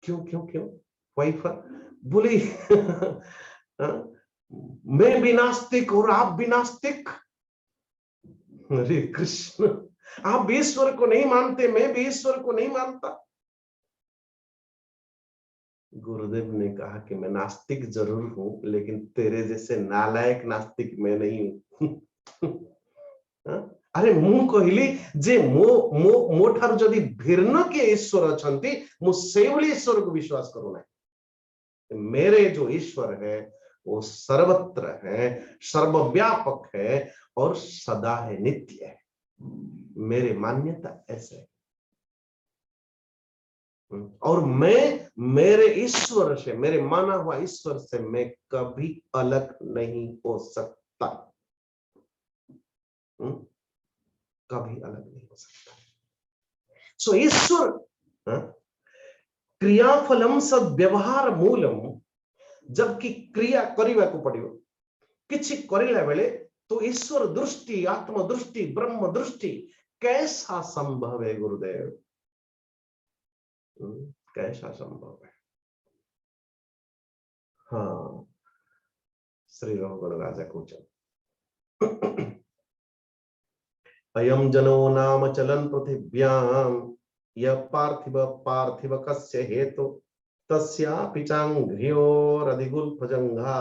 क्यों क्यों क्यों वाइफ बोली मैं भी नास्तिक और आप भी नास्तिक। हरे कृष्ण, आप भी ईश्वर को नहीं मानते, मैं भी ईश्वर को नहीं मानता। गुरुदेव ने कहा कि मैं नास्तिक जरूर हूं, लेकिन तेरे जैसे नालायक नास्तिक मैं नहीं हूं। अरे मु कहली जे मो मो मोठार जदि भिन्न के ईश्वर अछंती मु सेवली ईश्वर को विश्वास करू ना। मेरे जो ईश्वर है वो सर्वत्र है, सर्वव्यापक है और सदा है, नित्य है। मेरी मान्यता ऐसे है। और मैं मेरे ईश्वर से, मेरे माना हुआ ईश्वर से मैं कभी अलग नहीं हो सकता। कभी अलग नहीं हो सकता। सो ईश्वर क्रियाफलम सद व्यवहार मूलम, जबकि क्रिया करने को पड़ो किछि करला बेले तो ईश्वर दृष्टि, आत्म दृष्टि, ब्रह्म दृष्टि कैसा संभव है गुरुदेव? कैसा संभव है? हाँ, श्री रघुगण राजा कौचन अयम जनो नाम चलन पृथिव्याम य पार्थिव पार्थिव कस्य हेतु तस्यापि चांघ्र्योरधिगुल भजंगा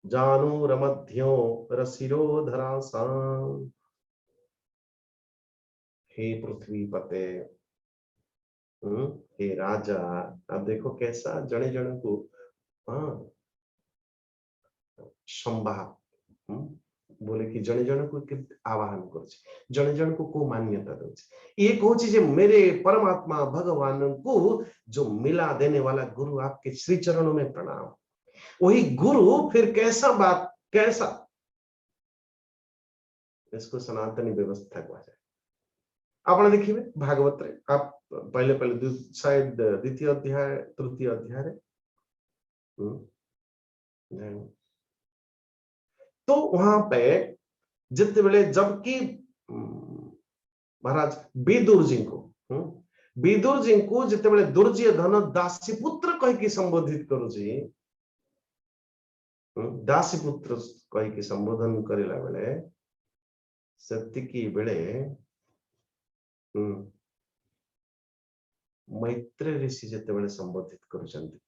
जानूरमध्यो रसिरोधरासां। हे पृथ्वी पते, हे राजा, अब देखो कैसा जने जन को संवाद बोले कि जने जन को आवाहन कर जने जन को मान्यता दे। ये कहूँ जे मेरे परमात्मा भगवान को जो मिला देने वाला गुरु, आपके श्री चरणों में प्रणाम। वही गुरु फिर कैसा बात, कैसा इसको सनातनी व्यवस्था कहा जाए। आप देखिए भागवत रे, आप पहले पहले शायद द्वितीय अध्याय तृतीय अध्याय रे तो वहां पे जितने बेले जबकि महाराज विदुर जी को जिते बेले दुर्योधन दासी पुत्र कह संबोधित करुची, दासी पुत्र कह संबोधन करला बेले सेतिकी बेले मैत्री ऋषि जिते बेले संबोधित करुचंती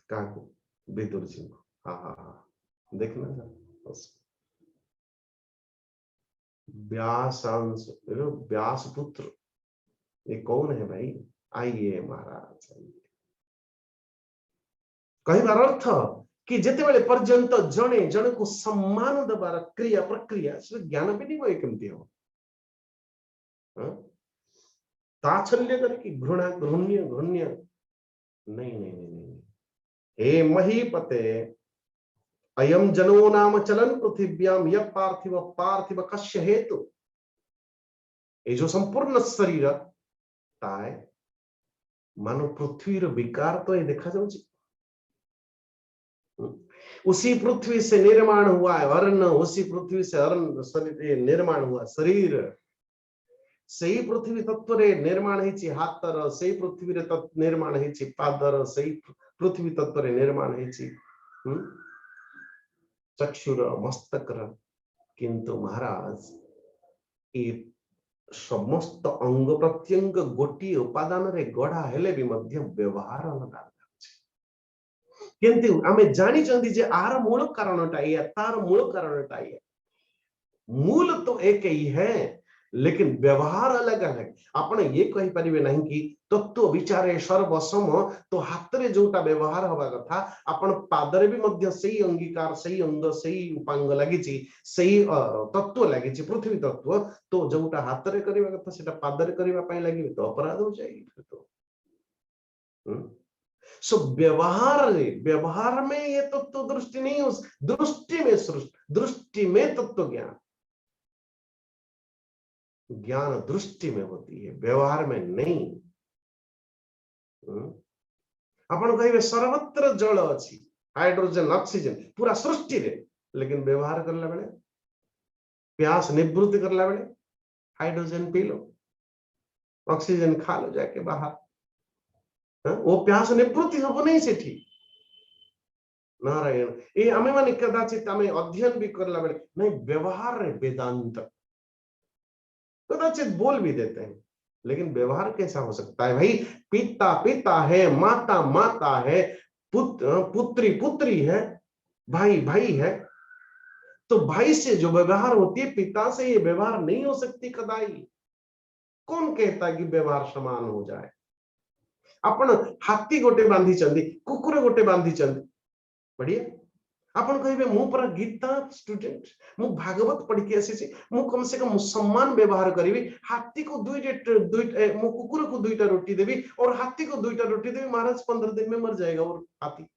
काको, विदुर जी को। हाँ हाँ हाँ, देखना व्यासांश, व्यास पुत्र, ये कौन है भाई? आइए महाराज, कहबार अर्थ कि जिते बेले पर्यंत जने जन को सम्मान देवार क्रिया प्रक्रिया से ज्ञान विनिमय केमती हो, ताच्छल्य करके घृणा घृण्य घृण्य नहीं नहीं नहीं नहीं। हे महीपते अयम जनो नाम चलन पृथिव्याम य पार्थिव पार्थिव कस्य हेतु, ये जो संपूर्ण शरीर ताए मानो पृथ्वी विकार तो ये देखा जाऊँ, उसी पृथ्वी से निर्माण हुआ है अन्न, उसी पृथ्वी से अन्न निर्माण हुआ शरीर, सही पृथ्वी तत्व रे निर्माण है हाथर, सही पृथ्वी रे निर्माण है पादर, सही पृथ्वी तत्व रे निर्माण है चक्षुर मस्तक। किंतु महाराज ये समस्त अंग प्रत्यंग गोटी उपादान रे गढ़ा हेले भी मध्य व्यवहार अलग, किंतु आमे जानी चंदी जे आर मूल कारणटा या तार मूल कारणटा या मूल तो एक ही है, लेकिन व्यवहार अलग अलग। आपण ये कहि परिबे नहीं कि तत्व विचारे सर्वसम, तो हाथ रे जोटा व्यवहार हवा कथा आपण पादरे भी मध्य सही अंगीकार, सही अंग, सही उपांग लागिची, सही तत्व लागिची पृथ्वी तत्व, तो जोटा हाथ रे करबा कथा सेटा पादरे करबा पई लागिबे तो अपराध हो जाएगी फिर तो। सो व्यवहार में ये तत्व दृष्टि नहीं, उस दृष्टि में सृष्टि, दृष्टि में तत्व ज्ञान, ज्ञान दृष्टि में होती है, व्यवहार में नहीं। आपण कहिबे सर्वत्र जल अछि, हाइड्रोजन ऑक्सीजन पूरा सृष्टि रे, लेकिन व्यवहार करला बेले, प्यास निवृत्ति करला बेले हाइड्रोजन पी लो, ऑक्सीजन खा लो जाके बाहर, वो प्यास निवृत्ति हम नहीं सेठी। नारायण ये आमे माने कदाचित आमे अध्ययन भी करला बेले नहीं, व्यवहार रे वेदांत कदाचित बोल भी देते हैं, लेकिन व्यवहार कैसा हो सकता है भाई? पिता पिता है, माता माता है, पुत्री पुत्री है, भाई भाई है, तो भाई से जो व्यवहार होती है पिता से ये व्यवहार नहीं हो सकती कदाई। कौन कहता कि व्यवहार समान हो जाए? आपण हाथी गोटे बांधी कुकुर गोटे बांधी बढ़िया आपण कहे मु पूरा गीता स्टूडेंट, मु भागवत पढ़ के आसी, मु कम से कम सम्मान व्यवहार करी, हाथी को दुईटा मु कुकुर को दुईटा रोटी देवी और हाथी को दुईटा रोटी देवी, महाराज 15 दिन में मर जाएगा और हाथी।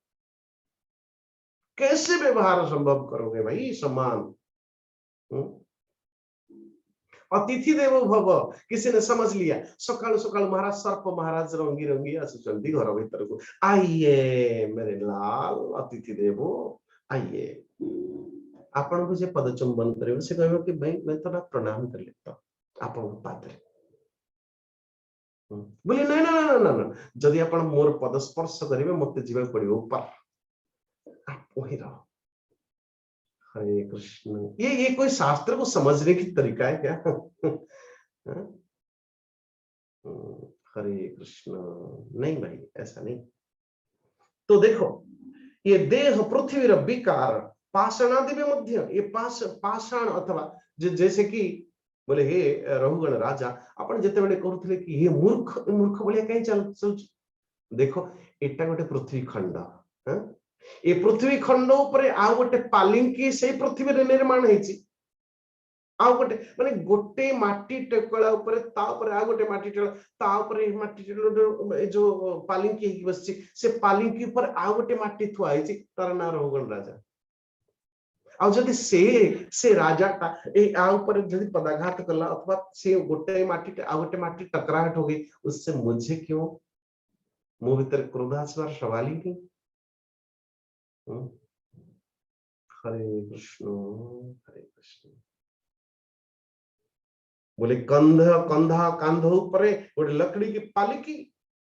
कैसे व्यवहार संभव करोगे भाई सम्मान? अतिथि देवो भव, किसी ने समझ लिया। सकाल सकाल महाराज सर्प महाराज रंगी रंगी आसुचंती घर भीतर को, आइए मेरे लाल अतिथि देवो आइए। आपण को जे पदचुंबन करे से कहबो कि भाई मैं तो प्रणाम कर लेता आपण पादरे, बोले नहीं ना ना ना ना, जदि आपण मोर पद स्पर्श करिवे मते जीवा पड़ियो ऊपर, आप वही रहो। हरे कृष्ण, ये कोई शास्त्र को समझने की तरीका है क्या? हरे कृष्ण, नहीं भाई ऐसा नहीं। तो देखो ये देह पृथ्वी विकार पाषाणादि मध्य, ये पाषाण अथवा जैसे कि बोले हे रहुगण राजा अपन जिते बड़े करुले कि हे मूर्ख मूर्ख बोलिया कहीं चल देखो एटा गोटे पृथ्वी खंड, ये पृथ्वी खंड ऊपर आ गोटे पालिंकी से पृथ्वी रे निर्माण हेची, आ गोटे माने गोटे माटी टेकला ऊपर ता ऊपर आ गोटे माटी टेकला ता ऊपर ए माटी टेकला जो पालिंकी ही बसची, से पालिंकी ऊपर आ गोटे माटी थुआ हेची, तार ना रहुगण राजा। आ जदि से राजाटा ए आ ऊपर जदि पदाघात कला अथवा से गोटे माटी आ गोटे माटी टकराहट हो गई, उससे मुझे क्यों, मो भीतर क्रोध आसवार सवाल ही नहीं। हरे कृष्ण हरे कृष्ण। बोले कंध कंधा कांध ऊपर गोटे लकड़ी की पालिकी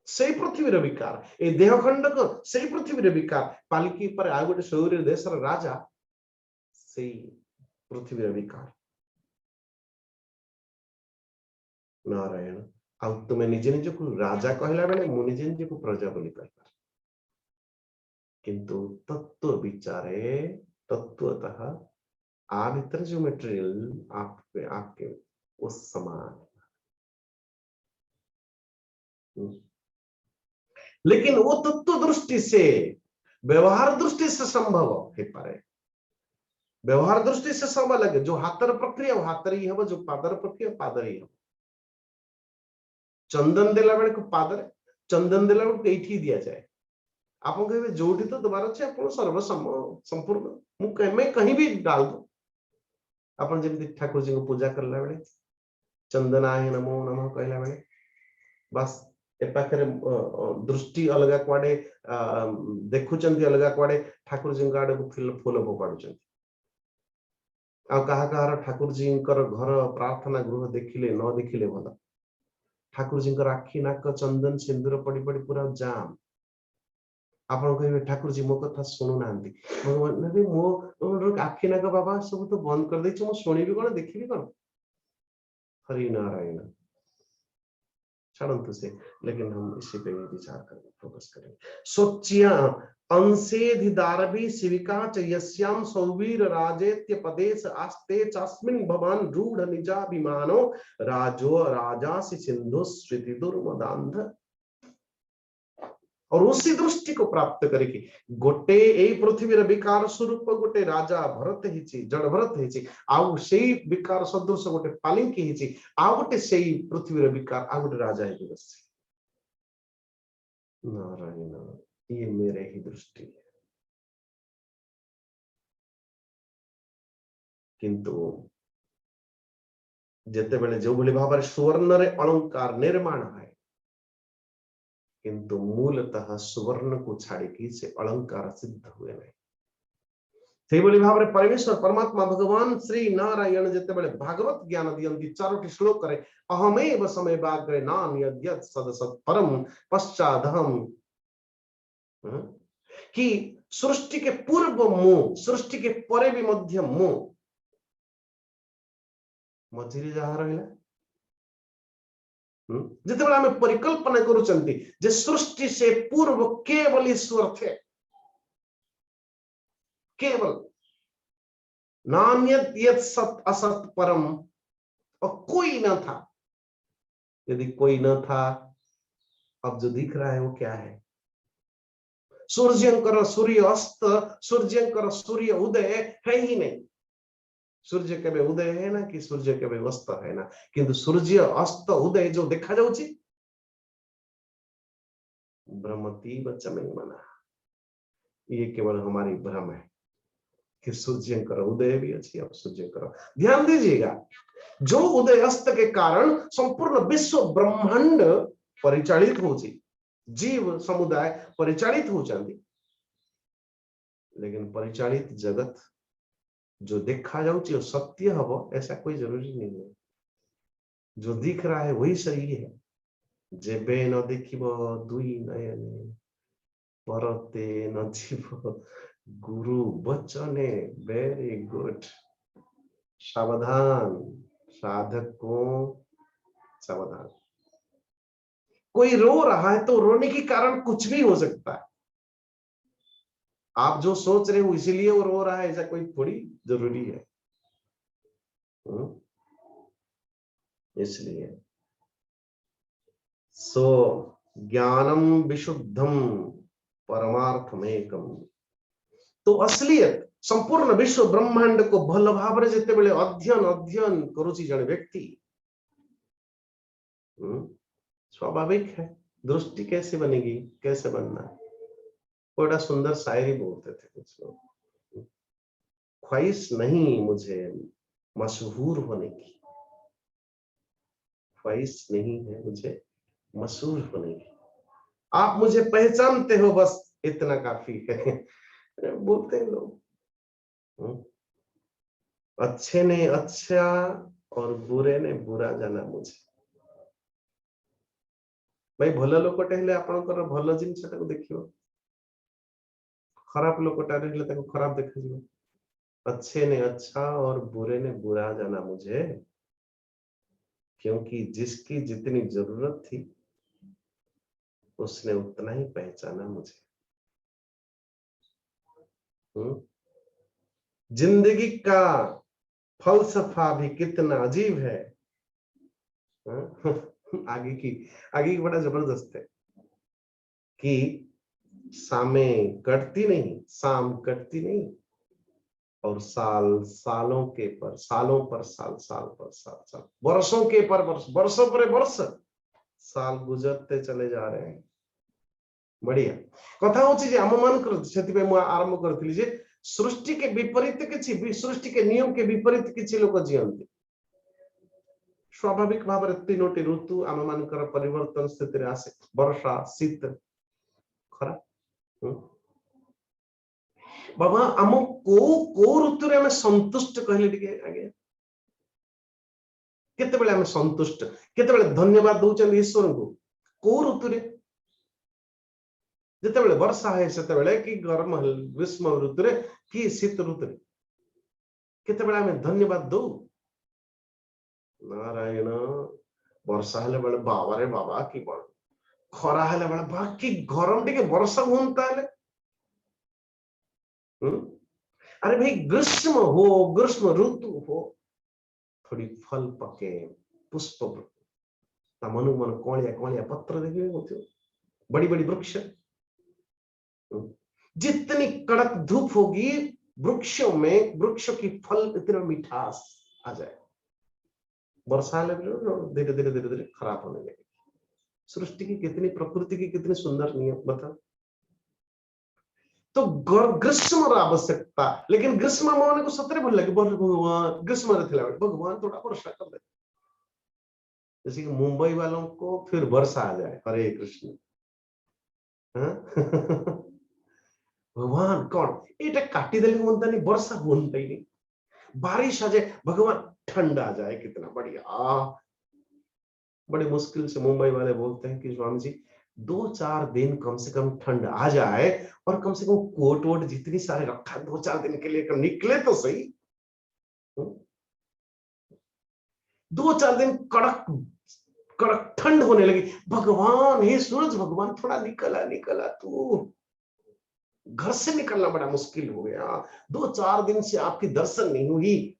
से पृथ्वी विकार, ए देहखंड को से पृथ्वी विकार, पालिकी पर आ गोटे शौर्य देशर राजा से पृथ्वी विकार। नारायण आ तुम निजे निज को राजा कहला बेले मु निजे निज को प्रजा बोली कह, किंतु तत्व विचारे तत्वतः आ भीतर जो मटेरियल आपके उस समान, लेकिन वो तत्व दृष्टि से व्यवहार दृष्टि से संभव है पारे, व्यवहार दृष्टि से सब अलग है। जो हाथर प्रक्रिया वो हाथर ही हम, जो पादर प्रक्रिया पादर ही हम। चंदन देला बेले को पादर, चंदन देला बेले कईठी दिया जाए, आप कहे जोटी तो दबार अच्छे आप सर्वसम संपूर्ण मैं कहीं भी डाल दो। आप जमी ठाकुर जी को पूजा करला बेले चंदनाय नमो नमः कहला बेले बस ए पाखरे दृष्टि अलग कुआडे देखुचंती अलग कुआडे ठाकुर जी आड़े को फूल फोपाड़ुचंती। आ कहा कहार ठाकुर जी घर प्रार्थना गृह देखिले न देखिले भल, ठाकुर जी आखि नाक चंदन सिंदूर पड़ी पड़ी पूरा जाम। आप कहे ठाकुर जी मो कथा शुणु ना, भगवान मो आखि नाक बाबा सब तो बंद कर देछि, मो सुनिबी कोन देखिबी कोन। हरि नारायण छाड़न्तु से, लेकिन हम इसी पे विचार करेंगे, फोकस करेंगे। सोच्या अंशेधिदारभि शिविका च यस्याम सौवीर राजेत्य पदेश आस्ते चास्मिन् भवान रूढ़ निजाभिमानो राजो राजासि सिंधु श्रुति दुर्मदान्ध। और उसी दृष्टि को प्राप्त करेगी गोटे ए पृथ्वी विकार स्वरूप गोटे राजा भरत हिची, जड़ भरत हिची, आउ सेई विकार सदृश गोटे पालिंकी हिची, आउ गोटे सेई पृथ्वी विकार आ गोटे राजा है बस। नारायण ये मेरे ही दृष्टि है, किंतु जेते बेले जो भली भाव सुवर्ण रे अलंकार निर्माण है, किंतु मूलतः सुवर्ण को छाड़ी से अलंकार सिद्ध हुए नहीं। से भली भाव परमेश्वर परमात्मा भगवान श्री नारायण जेते बेले भागवत ज्ञान दियंती चारोटी श्लोक करे अहमेव समय बाग्रे नाम यद्यत् सद सत् परम पश्चादहम, कि सृष्टि के पूर्व मु सृष्टि के परे भी मध्य मु मझिरे जहा रहिला जिते बेले आमे परिकल्पना करूचंती जे सृष्टि से पूर्व केवल ईश्वर थे, केवल नान्यत यत् सत असत परम, और कोई न था। यदि कोई न था, अब जो दिख रहा है वो क्या है? सूर्यंकर सूर्य अस्त, सूर्यंकर सूर्य उदय है ही नहीं। सूर्य केबे उदय है ना कि सूर्य केबे अस्त है ना, किंतु सूर्य अस्त उदय जो देखा जाउची भ्रमतीव चमें मना, ये केवल हमारी भ्रम है कि सूर्यंकर उदय भी अच्छी। अब सूर्यंकर ध्यान दीजिएगा, जो उदय अस्त के कारण संपूर्ण विश्व ब्रह्मांड परिचालित होची, जीव समुदाय परिचालित हो जाती, लेकिन परिचालित जगत जो देखा जाउची और सत्य हबो ऐसा कोई जरूरी नहीं है। जो दिख रहा है वही सही है। जेबे न देखिबो दुई नयने, परते न जीव गुरु वचने। Very good. सावधान साधक को सावधान। कोई रो रहा है तो रोने के कारण कुछ भी हो सकता है। आप जो सोच रहे हो इसीलिए वो रो रहा है, ऐसा कोई थोड़ी जरूरी है। इसलिए सो ज्ञानम विशुद्धम परमार्थमेकम। तो असलियत संपूर्ण विश्व ब्रह्मांड को भल भाव जिते बेले अध्ययन अध्ययन करुची जन व्यक्ति, स्वाभाविक है दृष्टि कैसे बनेगी, कैसे बनना है। बड़ा सुंदर शायरी बोलते थे कुछ लोग, ख्वाहिश नहीं मुझे मशहूर होने की, ख्वाहिश नहीं है मुझे मशहूर होने की, आप मुझे पहचानते हो बस इतना काफी है। बोलते हैं लोग। अच्छे ने अच्छा और बुरे ने बुरा जाना मुझे। भाई भल लोकटा हेले आपनकर भल जिनसटाको देखियो, खराब लोकटा हेले ताको खराब देखाजिवो। अच्छे ने अच्छा और बुरे ने बुरा जाना मुझे, क्योंकि जिसकी जितनी जरूरत थी उसने उतना ही पहचाना मुझे। जिंदगी का फलसफा भी कितना अजीब है। आगे की बड़ा जबरदस्त है कि सामे कटती नहीं, शाम कटती नहीं, और साल सालों के पर सालों पर साल, साल पर साल, साल वर्षों के पर वर्ष, वर्षों पर वर्ष साल गुजरते चले जा रहे हैं। बढ़िया कथा होची जे आम मान सेति पे मु आरंभ करथिली जे सृष्टि के विपरीत किछि, सृष्टि के नियम के विपरीत किछि लोक जियंती। स्वाभाविक भाव में तीनोटी ऋतु आम मानकर परिवर्तन स्थिति आसे, वर्षा शीत खरा। बाबा आम को ऋतु रे हमें संतुष्ट कहले टिके आगे, केतेबेले हमें संतुष्ट, केतेबेले धन्यवाद दउचन ईश्वर को। को ऋतु रे जेतेबेले वर्षा है सेतेबेले कि गरम ग्रीष्म ऋतु रे कि शीत ऋतु रे केतेबेले हमें धन्यवाद दउ। नारायण वर्षा हेले बेले बाबा रे बाबा कि बड़, खरा हेले बेले बा कि गरम टिके वर्षा हुंता हेले। अरे भाई ग्रीष्म हो, ग्रीष्म ऋतु हो, थोड़ी फल पके, पुष्प मनु मन कौलिया कौलिया पत्र देखिए, बड़ी बड़ी वृक्ष, जितनी कड़क धूप होगी वृक्षों में, वृक्षों की फल इतना मिठास आ जाए। वर्षा धीरे धीरे धीरे धीरे खराब होने लगे। सृष्टि की कितनी, प्रकृति की कितनी सुंदर नियम बता। तो ग्रीष्म आवश्यकता, लेकिन ग्रीष्म मन को सतरे भल लगे भगवान ग्रीष्म भगवान थोड़ा वर्षा कर दे, जैसे कि मुंबई वालों को फिर वर्षा आ जाए। हरे कृष्ण। भगवान कौन ये काटी देले मनता नहीं, वर्षा होता ही नहीं, बारिश आ जाए, भगवान ठंड आ जाए, कितना बढ़िया। बड़े मुश्किल से मुंबई वाले बोलते हैं कि स्वामी जी 2-4 दिन कम से कम ठंड आ जाए, और कम से कम कोट वोट जितनी सारे रखा 2-4 दिन के लिए निकले तो सही। 2-4 दिन कड़क कड़क ठंड होने लगी, भगवान हे सूरज भगवान थोड़ा निकला निकला तू। घर से निकलना बड़ा मुश्किल हो गया, 2-4 दिन से आपकी दर्शन नहीं हुई।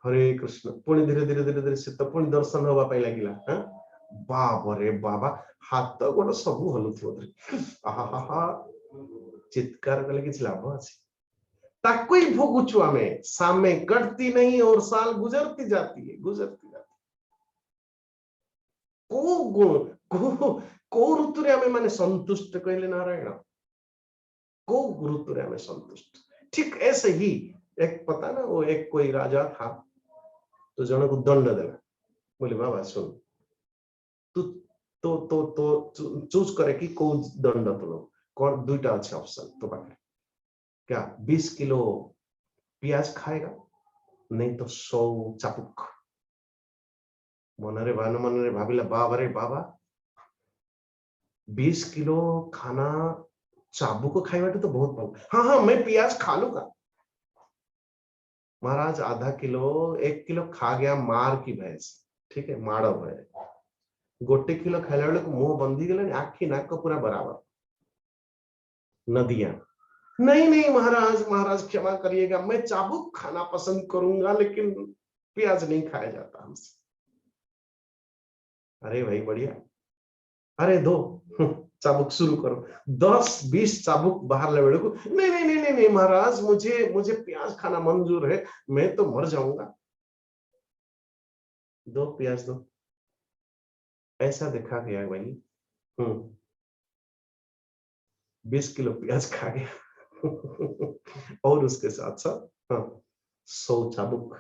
हरे कृष्ण, पुणी धीरे धीरे धीरे धीरे से तो पुणी दर्शन हवा पाई लगिला। बाबा रे बाबा, हाथ गोड़ सब हलुथिबो। आहा, चित्कार कले किछ लाभ अछि। ताको ही भोगुछु आमे, सामे कटती नहीं और साल गुजरती जाती है, गुजरती जाती। को गुण को ऋतु रे आमे माने संतुष्ट कहले नारायण, को ऋतु रे आमे संतुष्ट। ठीक ऐसे ही एक पता ना, वो एक कोई राजा था, तो जन को दंड देला, बोले बाबा सुन, तू तो चूज करे कि को दंड तो कौन, दुईटा अच्छे ऑप्शन तो पाखे, क्या 20 किलो प्याज खाएगा, नहीं तो 100 चापुक। मनरे भाविला बाबा रे बाबा, 20 किलो खाना चाबुक खाइबा तो बहुत भल। हाँ हाँ, मैं प्याज खा लूंगा। महाराज आधा किलो 1 किलो खा गया मार की भैंस, ठीक है, माड़ भय। गोटे किलो खाइला बेले को मुंह बंदी गले, आखी नाक पूरा बराबर, नदियां। नहीं नहीं महाराज, महाराज क्षमा करिएगा, मैं चाबुक खाना पसंद करूंगा, लेकिन प्याज नहीं खाया जाता हमसे। अरे भाई बढ़िया, अरे दो चाबुक शुरू करो। 10-20 चाबुक बाहर ले को, नहीं नहीं नहीं नहीं नहीं महाराज, मुझे मुझे प्याज खाना मंजूर है, मैं तो मर जाऊंगा। दो प्याज दो। ऐसा देखा गया भाई, 20 किलो प्याज खा गया और उसके साथ साथ 100 चाबुक,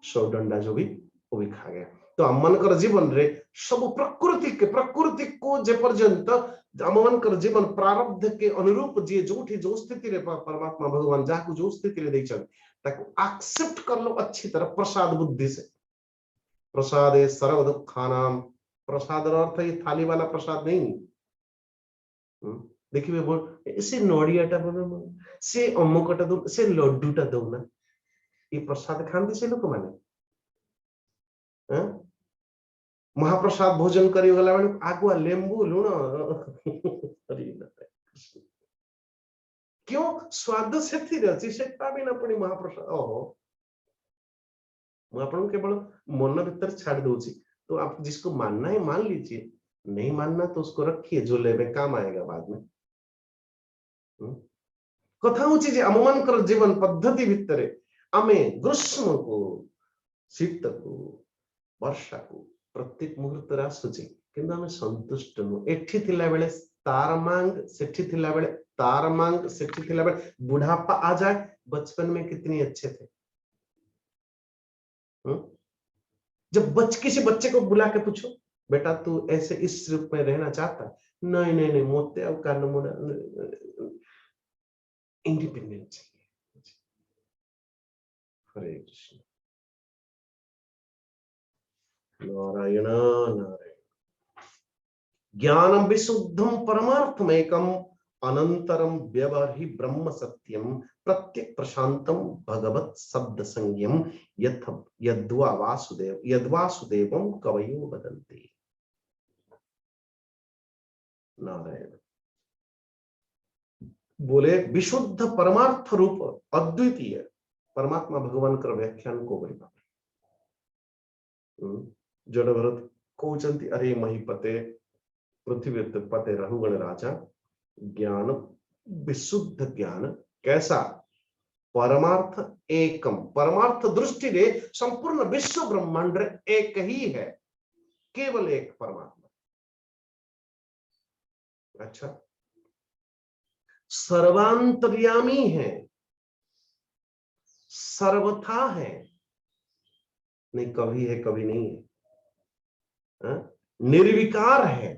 100 डंडा जो भी, वो भी खा गया। तो आम मान जीवन रे सब प्रकृति को जे पर्यंत आम मान जीवन प्रारब्ध के अनुरूप जी जो जो स्थिति रे परमात्मा भगवान जहाँ जो स्थिति रे देछन, ताको एक्सेप्ट कर लो अच्छी तरह प्रसाद बुद्धि से। प्रसादे सर्व दुखानाम, प्रसाद अर्थ ये थाली वाला प्रसाद नहीं। देखिए बोल से नड़ियाटा बोल, से अमुकटा दो, से लड्डूटा दौना, ये प्रसाद खाती से लोक माने। महाप्रसाद भोजन करी गला बेले आगुआ लेंबू लुण क्यों स्वाद से भी ना पड़ी महाप्रसाद। ओहो, मैं केवल मन भीतर छाड़ दूची, तो आप जिसको मानना है मान लीजिए, नहीं मानना तो उसको रखिए, जो लेवे काम आएगा बाद में। कथा हूँ आम मान जीवन पद्धति भितर आमे ग्रीष्म को, शीत को, वर्षा को प्रत्येक मुहूर्त आसुची, किंतु आमे संतुष्ट नु। एठी थिला बेले तार मांग, सेठी थिला बेले तार मांग, सेठी थिला बेले बुढ़ापा आ जाए। बचपन में कितनी अच्छे थे। जब किसी बच्चे को बुला के पूछो, बेटा तू ऐसे इस रूप में रहना चाहता है? नहीं नहीं नहीं, मोते अब का नमूना इंडिपेंडेंट चाहिए। हरे कृष्ण, नारायण नारायण। ज्ञानम विशुद्धम परमार्थमेकम अनंतरम व्यवहि ब्रह्म सत्यम प्रत्यक प्रशांतम भगवत शब्द संज्ञम यद्वा वासुदेवम कवयो वदन्ति। नारायण बोले विशुद्ध परमार्थ रूप अद्वितीय परमात्मा भगवान कर व्याख्यान को बड़ी जड़ भरत कहते अरे महीपते पृथ्वी पते रहुगण राजा, ज्ञान विशुद्ध ज्ञान कैसा? परमार्थ एकम, परमार्थ दृष्टि रे संपूर्ण विश्व ब्रह्मांड एक ही है, केवल एक परमात्मा। अच्छा, सर्वांतर्यामी है, सर्वथा है, नहीं कभी है कभी नहीं है, निर्विकार है।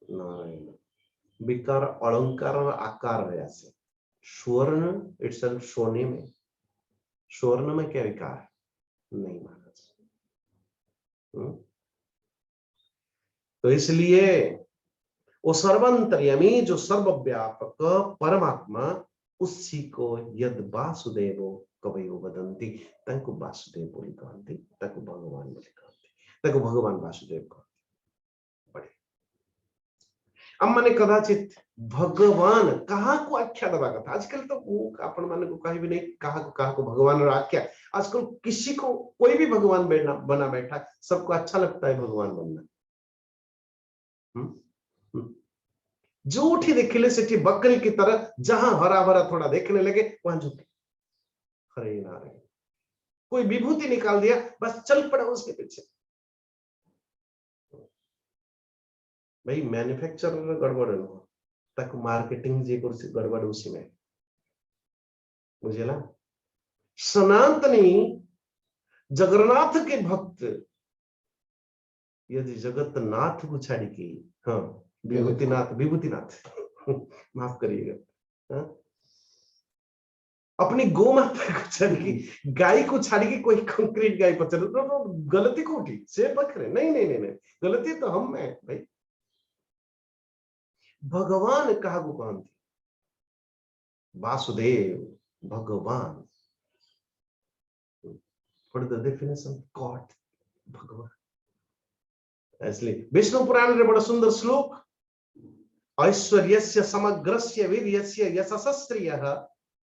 नारायण, विकार अलंकार और आकार है। ऐसे स्वर्ण इट्सल्फ सोने में, स्वर्ण में क्या विकार है? नहीं महाराज। तो इसलिए वो सर्वांतर्यामी जो सर्वव्यापक परमात्मा, उसी को यद वासुदेवो कवयो वदन्ति, ताको वासुदेव बोली कहते, ताको भगवान बोली कहते, ताको भगवान वासुदेव कहते। आमने कदाचित भगवान कहा को आख्या दबा कथा आजकल तो आपण माने को कहीं भी नहीं कहा को भगवान रा आख्या आजकल किसी को कोई भी भगवान बना बैठा सबको अच्छा लगता है भगवान बनना। जो उठी देखिले सेठी बकरी की तरह जहां हरा भरा थोड़ा देखने लगे वहां झुके। हरे नारायण। कोई विभूति निकाल दिया बस चल पड़ा उसके पीछे। भाई मैन्युफैक्चरर गड़बड़ है तक मार्केटिंग जे कर गड़बड़ उसी में बुझेला। सनातनी जगन्नाथ के भक्त यदि जगत नाथ को छाड़ी की हाँ विभूतिनाथ माफ करिएगा हाँ? अपनी गौ माता को छाड़ी की गाय को छाड़ी की कोई कंक्रीट गाय पर चलो तो गलती को उठी से बकरे नहीं गलती तो हम में भाई। भगवान कहा को कहती वासुदेव भगवान for the definition of God भगवान। इसलिए विष्णु पुराण रे बड़ा सुंदर श्लोक ऐश्वर्यस्य समग्रस्य वीर्यस्य यशस्त्रियः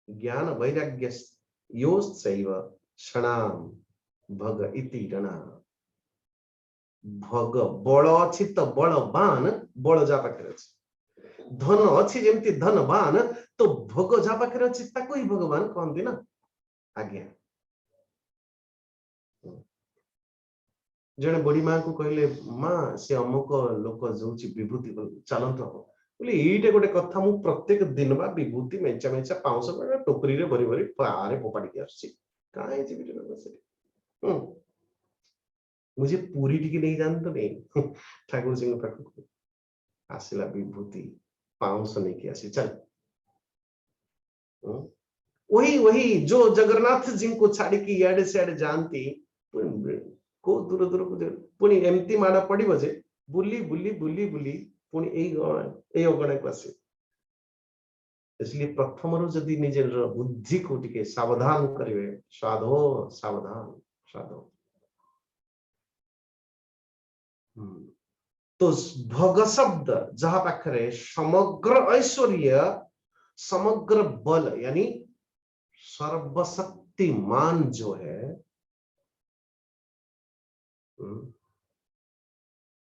ज्ञान वैराग्य योश्चैव क्षणाम भग इति रणा। भग बल अछि तो बलवान बल जा पाखरे अछि धन अच्छी जेमती धनवान तो भोग जा पाखे अच्छी ताको ही भगवान कहते ना आज्ञा। जने बड़ी माँ को कहले माँ से अमुक लोक जो विभूति चलत हम बोले ये गोटे कथा मु प्रत्येक दिन बा विभूति मेचा मेचा पाउस टोकरी रे भरी भरी पारे फोपाड़ी के आसी काहे जी मुझे पूरी टिके नहीं जानते नहीं ठाकुर जी के पाख आसिला विभूति पाउस नहीं किया चल वही जो जगन्नाथ जी को छाड़ी की याडे से जानती को दूर दूर को पुणी एमती माड़ पड़ो जे बुली बुली बुली बुली पुणी अगणा को आसे। इसलिए प्रथम जदि निजे बुद्धि को टिके सावधान करेंगे साधो सावधान साधो। तो भग शब्द जहां पाखरे समग्र ऐश्वर्य समग्र बल यानी सर्वशक्तिमान जो है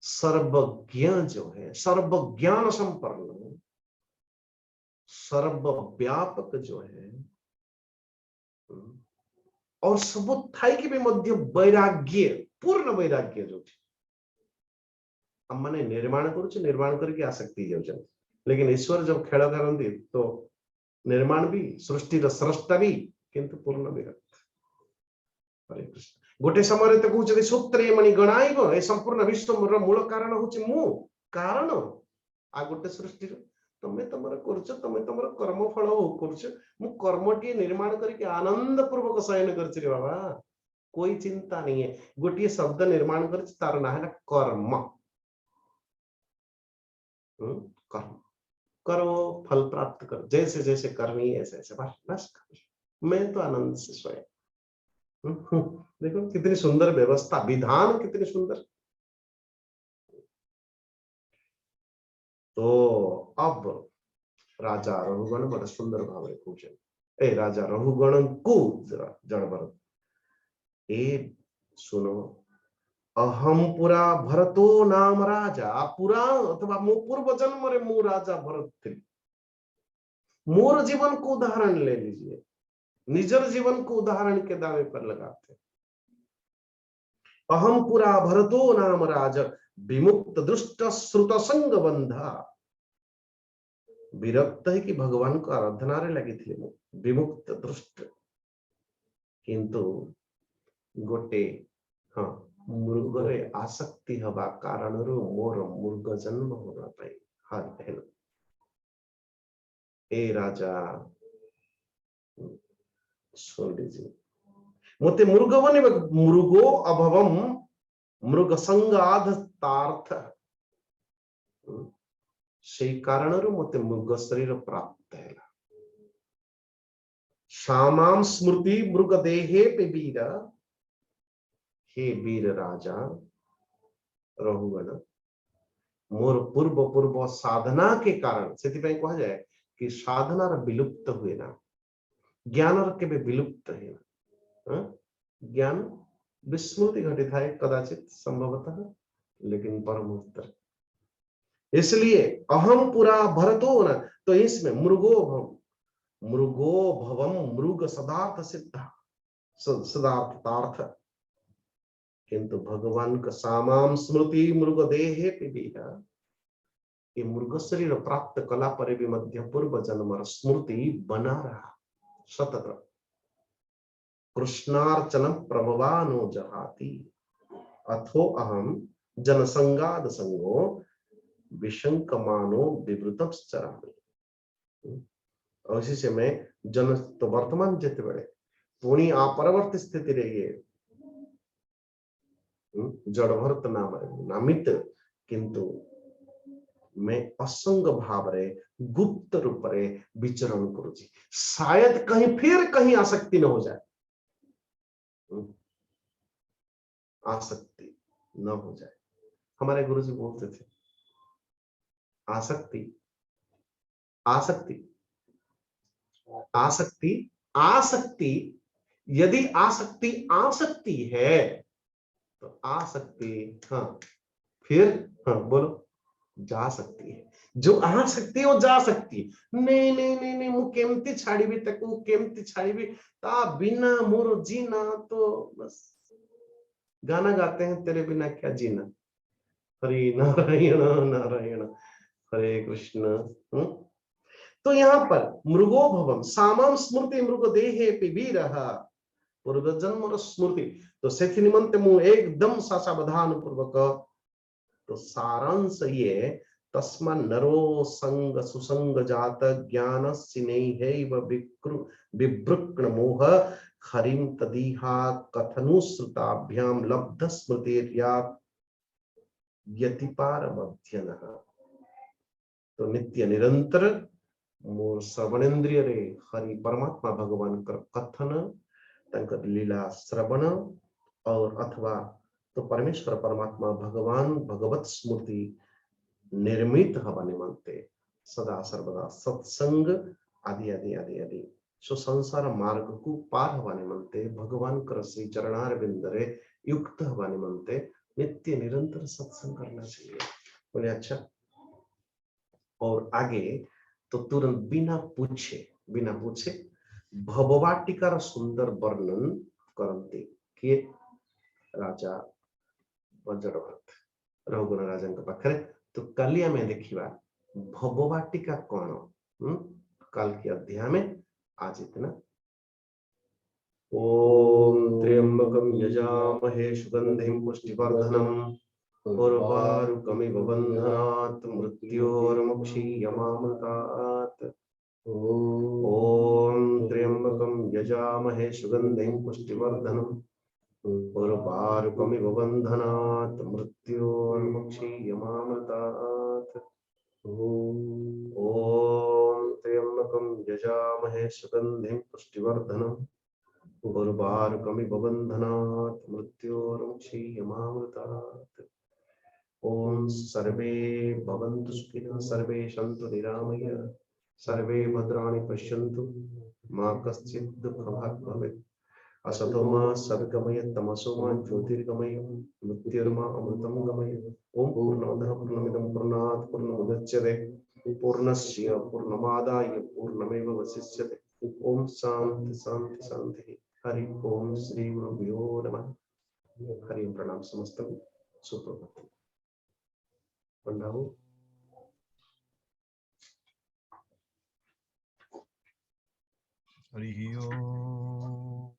सर्वज्ञ जो है सर्वज्ञान संपन्न सर्वव्यापक जो है और सब थाई के भी मध्य वैराग्य पूर्ण वैराग्य जो माने निर्माण निर्माण करके आसक्ति जाऊँ लेकिन ईश्वर जब खेल करती तो निर्माण भी सृष्टि स्रष्टा भी किंतु पूर्ण विरक्त। हरे कृष्ण। गोटे समय तो कहते सूत्र मणि गणाइब ए संपूर्ण विश्व मूल कारण हूँ मु कारण आ गोटे सृष्टि तमें तुम कर कर्म फल कर कर्मटी निर्माण करके आनंद पूर्वक शयन कर बाबा कोई चिंता नहीं है। गोटे शब्द निर्माण कर तार ना है कर्म कर्म करो फल प्राप्त करो जैसे जैसे करनी है ऐसे ऐसे बस मैं तो आनंद से स्वयं देखो कितनी सुंदर व्यवस्था विधान कितनी सुंदर। तो अब राजा रघुगण बड़ा सुंदर भाव पूछे ए राजा रघुगण को जरा जड़ भरत ए सुनो अहम पुरा भरतो नाम राजा पुरा अथवा मो पूर्व जन्म रे मु राजा भरत थी। मोर जीवन को उदाहरण ले लीजिए निजर जीवन को उदाहरण के दावे पर लगाते अहम पुरा भरतो नाम राज विमुक्त दुष्ट श्रुत संग बंधा। विरक्त है कि भगवान को आराधना रे लगी थी विमुक्त दुष्ट किंतु गोटे हाँ मृग रे आसक्ति हवा कारण मोर मृग जन्म होना पाई हाथ है ए राजा सुन लीजिए मते मृग बने मृगो अभवम मृग संगाधार्थ से कारण मते मृग शरीर प्राप्त है सामाम स्मृति मृग देहे पे वीर हे वीर राजा रघुगण मोर पूर्व पूर्व साधना के कारण से कह जाए कि साधनार विलुप्त हुए ना, ज्ञानर केबे विलुप्त है ना, ज्ञान विस्मृति घटित है कदाचित संभवतः, लेकिन परम उत्तर। इसलिए अहम पुरा भरतो न, तो इसमें मृगो भवम मृग सदार्थ सिद्ध सदार्थार्थ, किंतु भगवान का सामाम स्मृति मृग देहे पिबीहा, ये मृग शरीर प्राप्त कला पर भी मध्य पूर्व जन्म स्मृति बना रहा सतत। कृष्णार्चन प्रभवानो जहाति अथो अहम जनसंगाद संगो विशंकमानो विवृतश्चरामि। और इसी से मैं जन तो वर्तमान जिते बड़े पुणी अपरवर्ती स्थिति रही है, जड़भरत नाम नामित, किंतु मैं असंग भाव रे गुप्त रूप रे विचरण करूँ, शायद कहीं फिर कहीं आसक्ति न हो जाए, आसक्ति न हो जाए। हमारे गुरुजी बोलते थे आसक्ति आसक्ति आसक्ति आसक्ति, यदि आसक्ति आसक्ति है तो आसक्ति हाँ फिर हाँ बोलो जा सकती है, जो आ सकती है वो जा सकती है। नहीं नहीं नहीं नहीं मु केमती छाड़ीबी ताकू, केमती छाड़ीबी ता बिना मोर जीना, तो बस गाना गाते हैं तेरे बिना क्या जीना, हरि नारायण नारायण हरे कृष्ण। तो यहाँ पर मृगो भवम सामाम स्मृति मृग देहे पिबीरः, पूर्व जन्म स्मृति, तो से निमंते मु एकदम सावधान पूर्वक, तो सारांश ये तस्मा नरो संग सुसंग जात ज्ञान सिनेहैव विवृक्ण मोह हरिम तदीहा कथनुश्रुताभ्याम लब्ध स्मृतिर्या यतिपार मध्यनः। तो नित्य निरंतर मोर श्रवणेन्द्रिय रे हरि परमात्मा भगवान कर कथन तंकर लीला श्रवण और अथवा तो परमेश्वर परमात्मा भगवान भगवत स्मृति निर्मित हवा निमंते सदा सर्वदा सत्संग आदि आदि आदि आदि सो संसार मार्ग को पार हवा निमंते भगवान कर श्री चरणार बिंदरे युक्त हवा निमंते नित्य निरंतर सत्संग करना चाहिए। बोले अच्छा, और आगे तो तुरंत बिना पूछे भववाटिकार सुंदर वर्णन करते किए राजा वज्रभक्त रघुगुण राजा पाखे। तो काली आम देखा भववाटिका कौन, काल के अध्याय में आज इतना। ओम त्र्यंबकम यजामहे सुगंधिम पुष्टिवर्धनम उर्वारुकमिव बन्धनात् मृत्योर्मुक्षीयमामृतात्। ओम त्र्यंबकम यजामहे सुगंधिम पुष्टिवर्धनम उर्वारुकमिव बन्धनात् मृत्योर्मुक्षीयमामृतात्। ओम त्र्यंबकम यजामहे सुगंधिम पुष्टिवर्धनम उर्वारुकमिव बन्धनात् मृत्योर्मुक्षीयमामृतात्। ओम सर्वे भवन्तु सुखिनः सर्वे सन्तु निरामया सर्वे भद्राणि पश्यन्तु मा कश्चित् दुःखभाग् भवेत्। असतो मा सद्गमय तमसो मा ज्योतिर्गमय मृत्युर्मा अमृतं गमय। ओम पूर्णमदः पूर्णमिदं पूर्णात् पूर्णमुदच्यते पूर्णस्य पूर्णमादाय पूर्णमेवावशिष्यते। ओम शांति शांति शांति। हरि ओम श्री गुरुभ्यो नमः। हरि प्रणाम समस्तम। सुप्रभात। पंडाओ हरि ओम।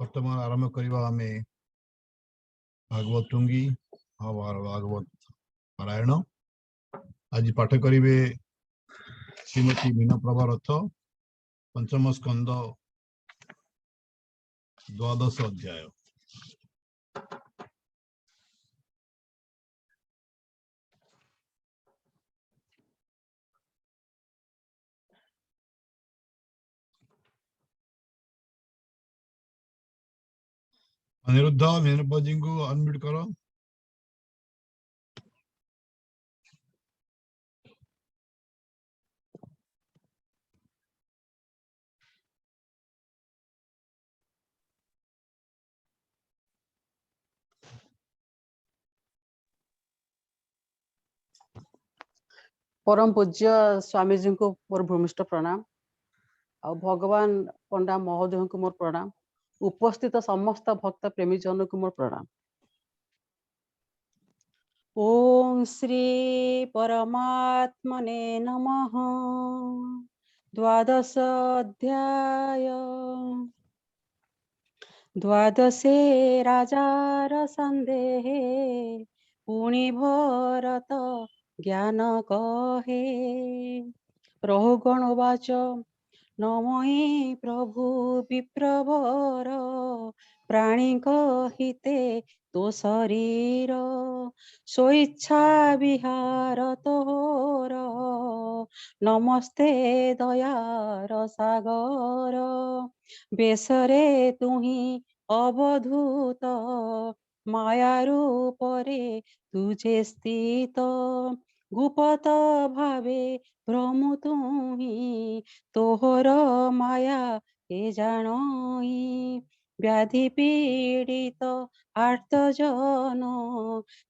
वर्तमान आरंभ करिबा आमे भागवत टुंगी और भागवत पारायण। आज पाठ करिवे श्रीमती मीना प्रभा रथ पंचम स्कंद 12 अध्याय। अनिरुद्ध मेनपा जी को अनम्यूट करो। परम पूज्य स्वामी जी को मोर भूमिष्ठ प्रणाम आ भगवान पंडा महोदय को मोर प्रणाम उपस्थित समस्त भक्त प्रेमी जन को मोर प्रणाम। ओम श्री परमात्मने नमः। द्वादश अध्याय द्वादशे राजार संदेहे पुनि भरत ज्ञान कहे। रहुगण वाच नमहि प्रभु विप्रवर प्राणी हिते तो शरीर स्वेच्छा विहार तोर नमस्ते दयार सागर बेसरे तुही अवधूत माया रूपरे तुझे स्थित गुपत भावे भ्रमु तुही तोहर माया ए जानई व्याधि पीड़ित आर्त जन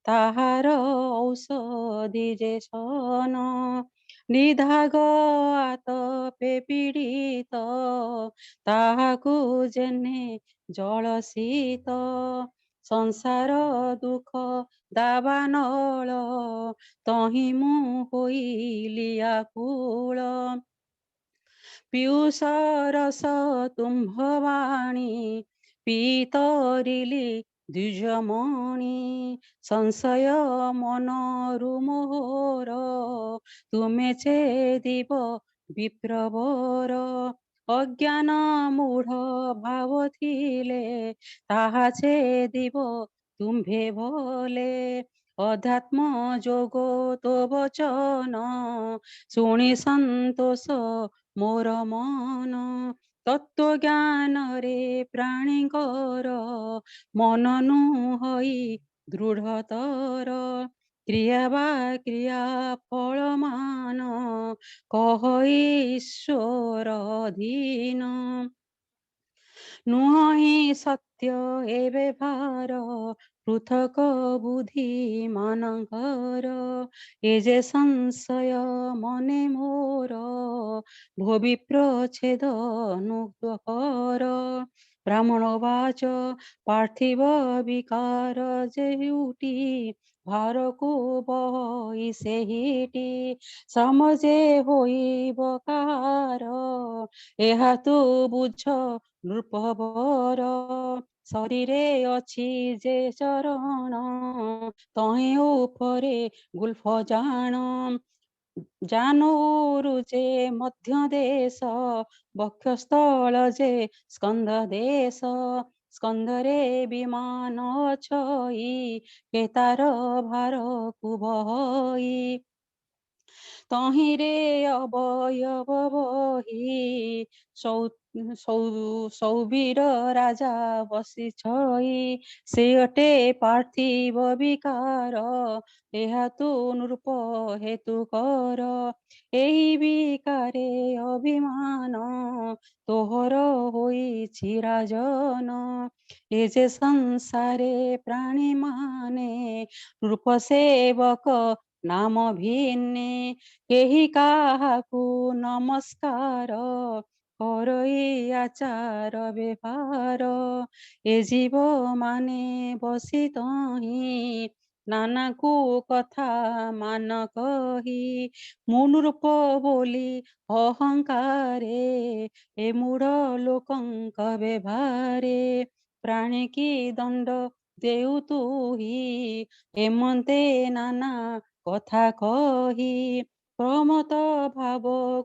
ताहार औषधि जे सन निधाग आतपे पीड़ित ताहाकु जेने जल शीत संसार दुख दावानल तही मु होइली आकुल पीयूष रस तुम्भवाणी पीतरिली द्विजमणि संशय मनरु मोर तुमे छेदिव विप्रवर अज्ञान मूढ़ भाव थिले ताहा छेदिव तुम्भे भले अध्यात्म जोग तो वचन शुणी संतोष मोर मन तत्व ज्ञान रे प्राणीकर मन नुहई दृढ़तर क्रिया बा क्रिया फल मान कह ईश्वर अधीन नुहि सत्य एवे भार पृथक बुद्धि मानकर ए जे संशय मने मोर भोवि प्रच्छेद अनुकर ब्राह्मण वाच पार्थिव विकार जेउटी भार को बही सेहिटी समझे होइब कार एहा तू बुझ नृपवर शरीरे अछि जे चरण तहे उपरे गुल्फ जान जानोरु जे मध्य देश बक्षस्थल जे स्कंद देश स्कंदरे विमान छई केतार भार कुबई तहिरे अवयव बही सौवीर राजा बसी छई से अटे पार्थिव विकार एहा तू नृप हेतु कर एही विकारे अभिमान तोहर होइछि राजन ए जे संसारे प्राणी माने नृप सेवक नाम भिन्ने केही काहाकु नमस्कार करई आचार व्यवहार ए जीव माने बसी तही नाना को कथा मान कही मुनूरूप बोली अहंकारे ए मूढ़ लोकंक व्यवहारे प्राणी की दंड देउ तुही एमंते नाना कथा कही प्रमत भाव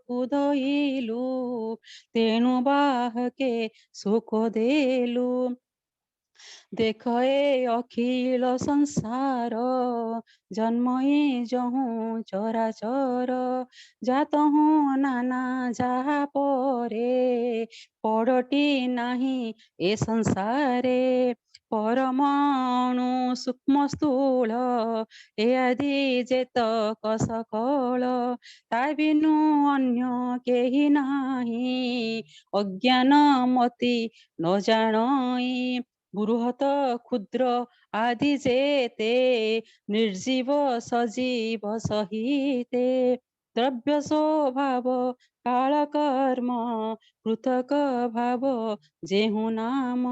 कुधइलु तेणु बाहके सुख देलु देख ए अखिल संसार जन्मई जहूँ चराचर जातहु नाना जहा परे पड़टी नाही ए संसारे परमाणु सूक्ष्म स्थूल ए आदि जेतक सकल ता बिनु अन्य केहि नाही अज्ञान मति न जाणई बृहत क्षुद्र आदि जेते निर्जीव सजीव सहिते द्रव्य स्वभाव काल कर्म पृथक भाव जेहु नाम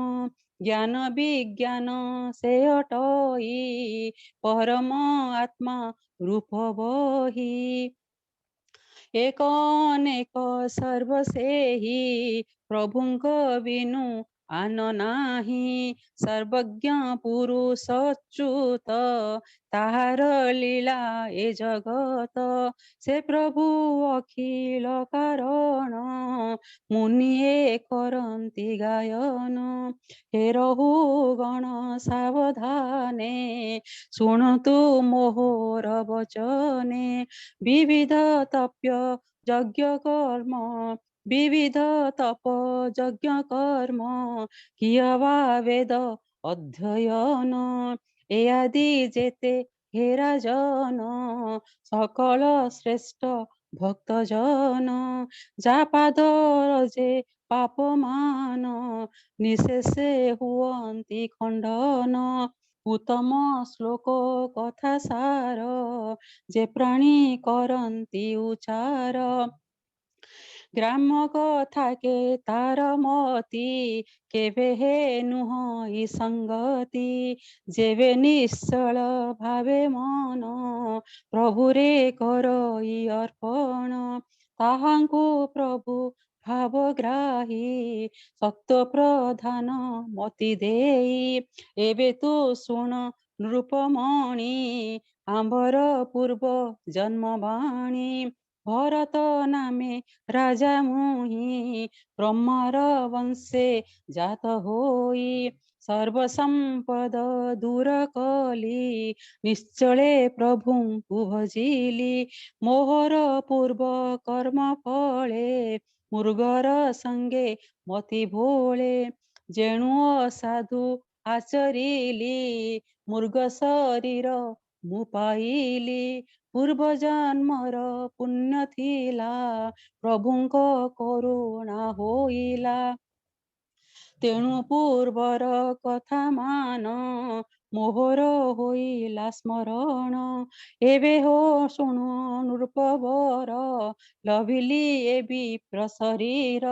ज्ञान विज्ञान से अटई परम आत्मा रूप बही एक अनेक सर्वसेहि प्रभुंक बिनु आन नाही सर्वज्ञ पुरुष अच्युत ताहार लीला ए जगत से प्रभु अखिल कारण मुनिए करंती गायन हे रहु गण सावधाने शुणतु मोहर वचने विविध तप्य यज्ञ कर्म विविध तप यज्ञ कर्म कियवा वेद अध्ययन ए आदि जेते हे राजन सकल श्रेष्ठ भक्तजन जा पाद जे पापमान निशेषे हुअन्ति खण्डन उत्तम श्लोक कथा सार जे प्राणी करन्ति उचार ग्राम कथा के तार मती केवे हे नुह इ संगति जेवे निश्चल भावे मन प्रभुरे करई अर्पण ताहांकु प्रभु भावग्राही सत्व प्रधान मति देई एबे तु शुण नृपमणि आंबर पूर्व जन्मवाणी भरत नामे राजा मुहि ब्रह्मर वंशे जात होई सर्वसंपद दूर कली निश्चले प्रभुंकु भजिली मोहर पूर्व कर्म फले मृगर संगे मति भोले जेणु असाधु आचरिली मृग शरीर मु पाइली पूर्व जन्मर पुण्य थिला प्रभुंक करुणा होइला तेणु पूर्वर कथा मान मोहर होइला स्मरण एबे हो शुणु नृपवर लभिली ए विप्र शरीर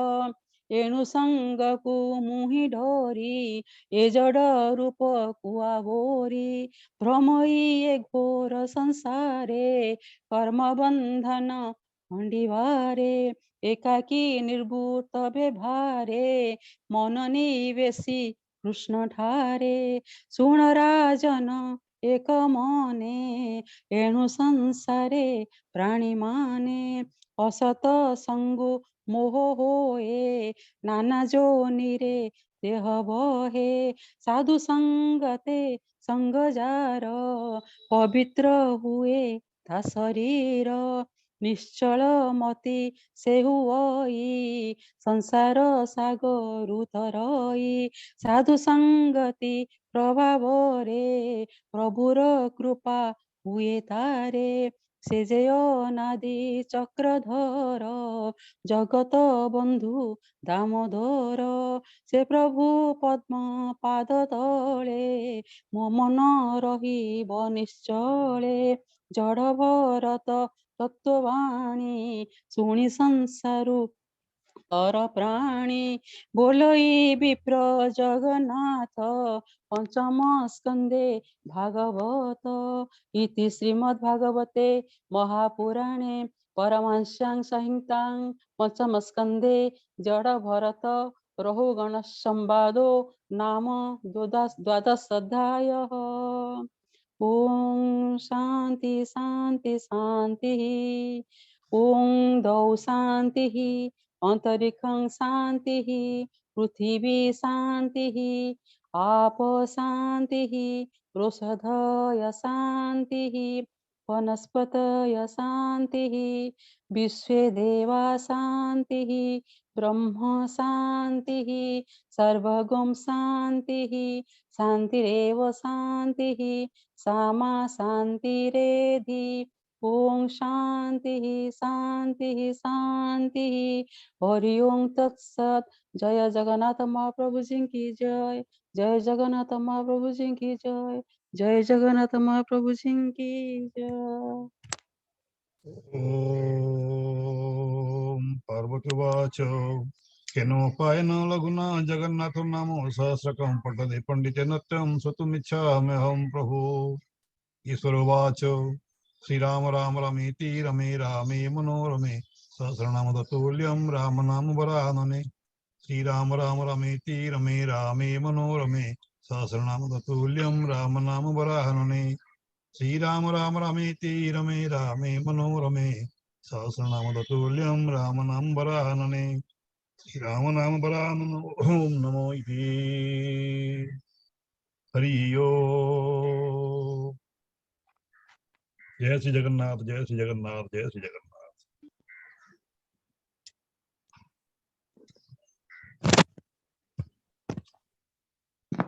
एणु संगकु मुहि डोरी ए जड रूप कुआगोरी भ्रमई ए घोर संसारे कर्म बंधन खंडिवारे एकाकी निर्भूत व्यवहारे मन निवेशी कृष्ण ठारे सुण राजन एक मने एणु संसारे प्राणी माने असत संगु मोह होए नाना जोनिरे देह बहे साधु संगते संग जार पवित्र हुए ता शरीर निश्चल मति से हुई संसार सागरु तरई साधु संगति प्रभाव रे प्रभुर कृपा हुए तारे से जे अनादि चक्रधर जगत बंधु दामोदर से प्रभु पद्म पाद तले मो मन रहिब निश्चले जड़ भरत तत्ववाणी शुणी संसारु तर प्राणी बोलई विप्र जगन्नाथ पंचम स्कंदे भागवत इति श्रीमद्भागवते महापुराणे परमहंस्यां संहितां पंचम स्कंदे जड़ भरत रहुगण संवादो नाम द्वादश अध्यायः। ओम शांति शांति शांति ओम द्वौ शांति अंतरिक्षं शांति पृथिवी शांति आप शांति रोषधय शांति वनस्पतय शान्तिः विश्वे देवा शान्तिः ब्रह्म शान्तिः सर्वगं शान्तिः शान्तिरेव शान्तिः सामा शान्तिरेधि ॐ शान्तिः शान्तिः शान्तिः हरि ओम तत्सत। जय जगन्नाथ महाप्रभु जी की जय। जय जगन्नाथ महाप्रभु जी की जय। जय जगन्नाथ महाप्रभु जी की जय। ॐ पार्वतीवाच केनोपायेन लघुना जगन्नाथो नामो सहस्रकं पठति पण्डितेन नित्यं श्रोतुमिच्छाम्यहं प्रभु। ईश्वरोवाच श्रीराम राम रमेति रमे रामे मनोरमे सहस्रनाम तत्तुल्यं राम नाम वरानने। श्रीराम राम रमेति रमे रामे मनोरमे सहस्रनाम तत्तुल्यं राम नाम वरानने। श्रीराम राम रमेति रमे रामे मनोरमे सहस्रनाम तत्तुल्यं राम नाम वरानने। श्रीराम नाम वराननो ओम नमो इति। हरि ओम। जय श्री जगन्नाथ, जय श्री जगन्नाथ, जय श्री जगन्नाथ।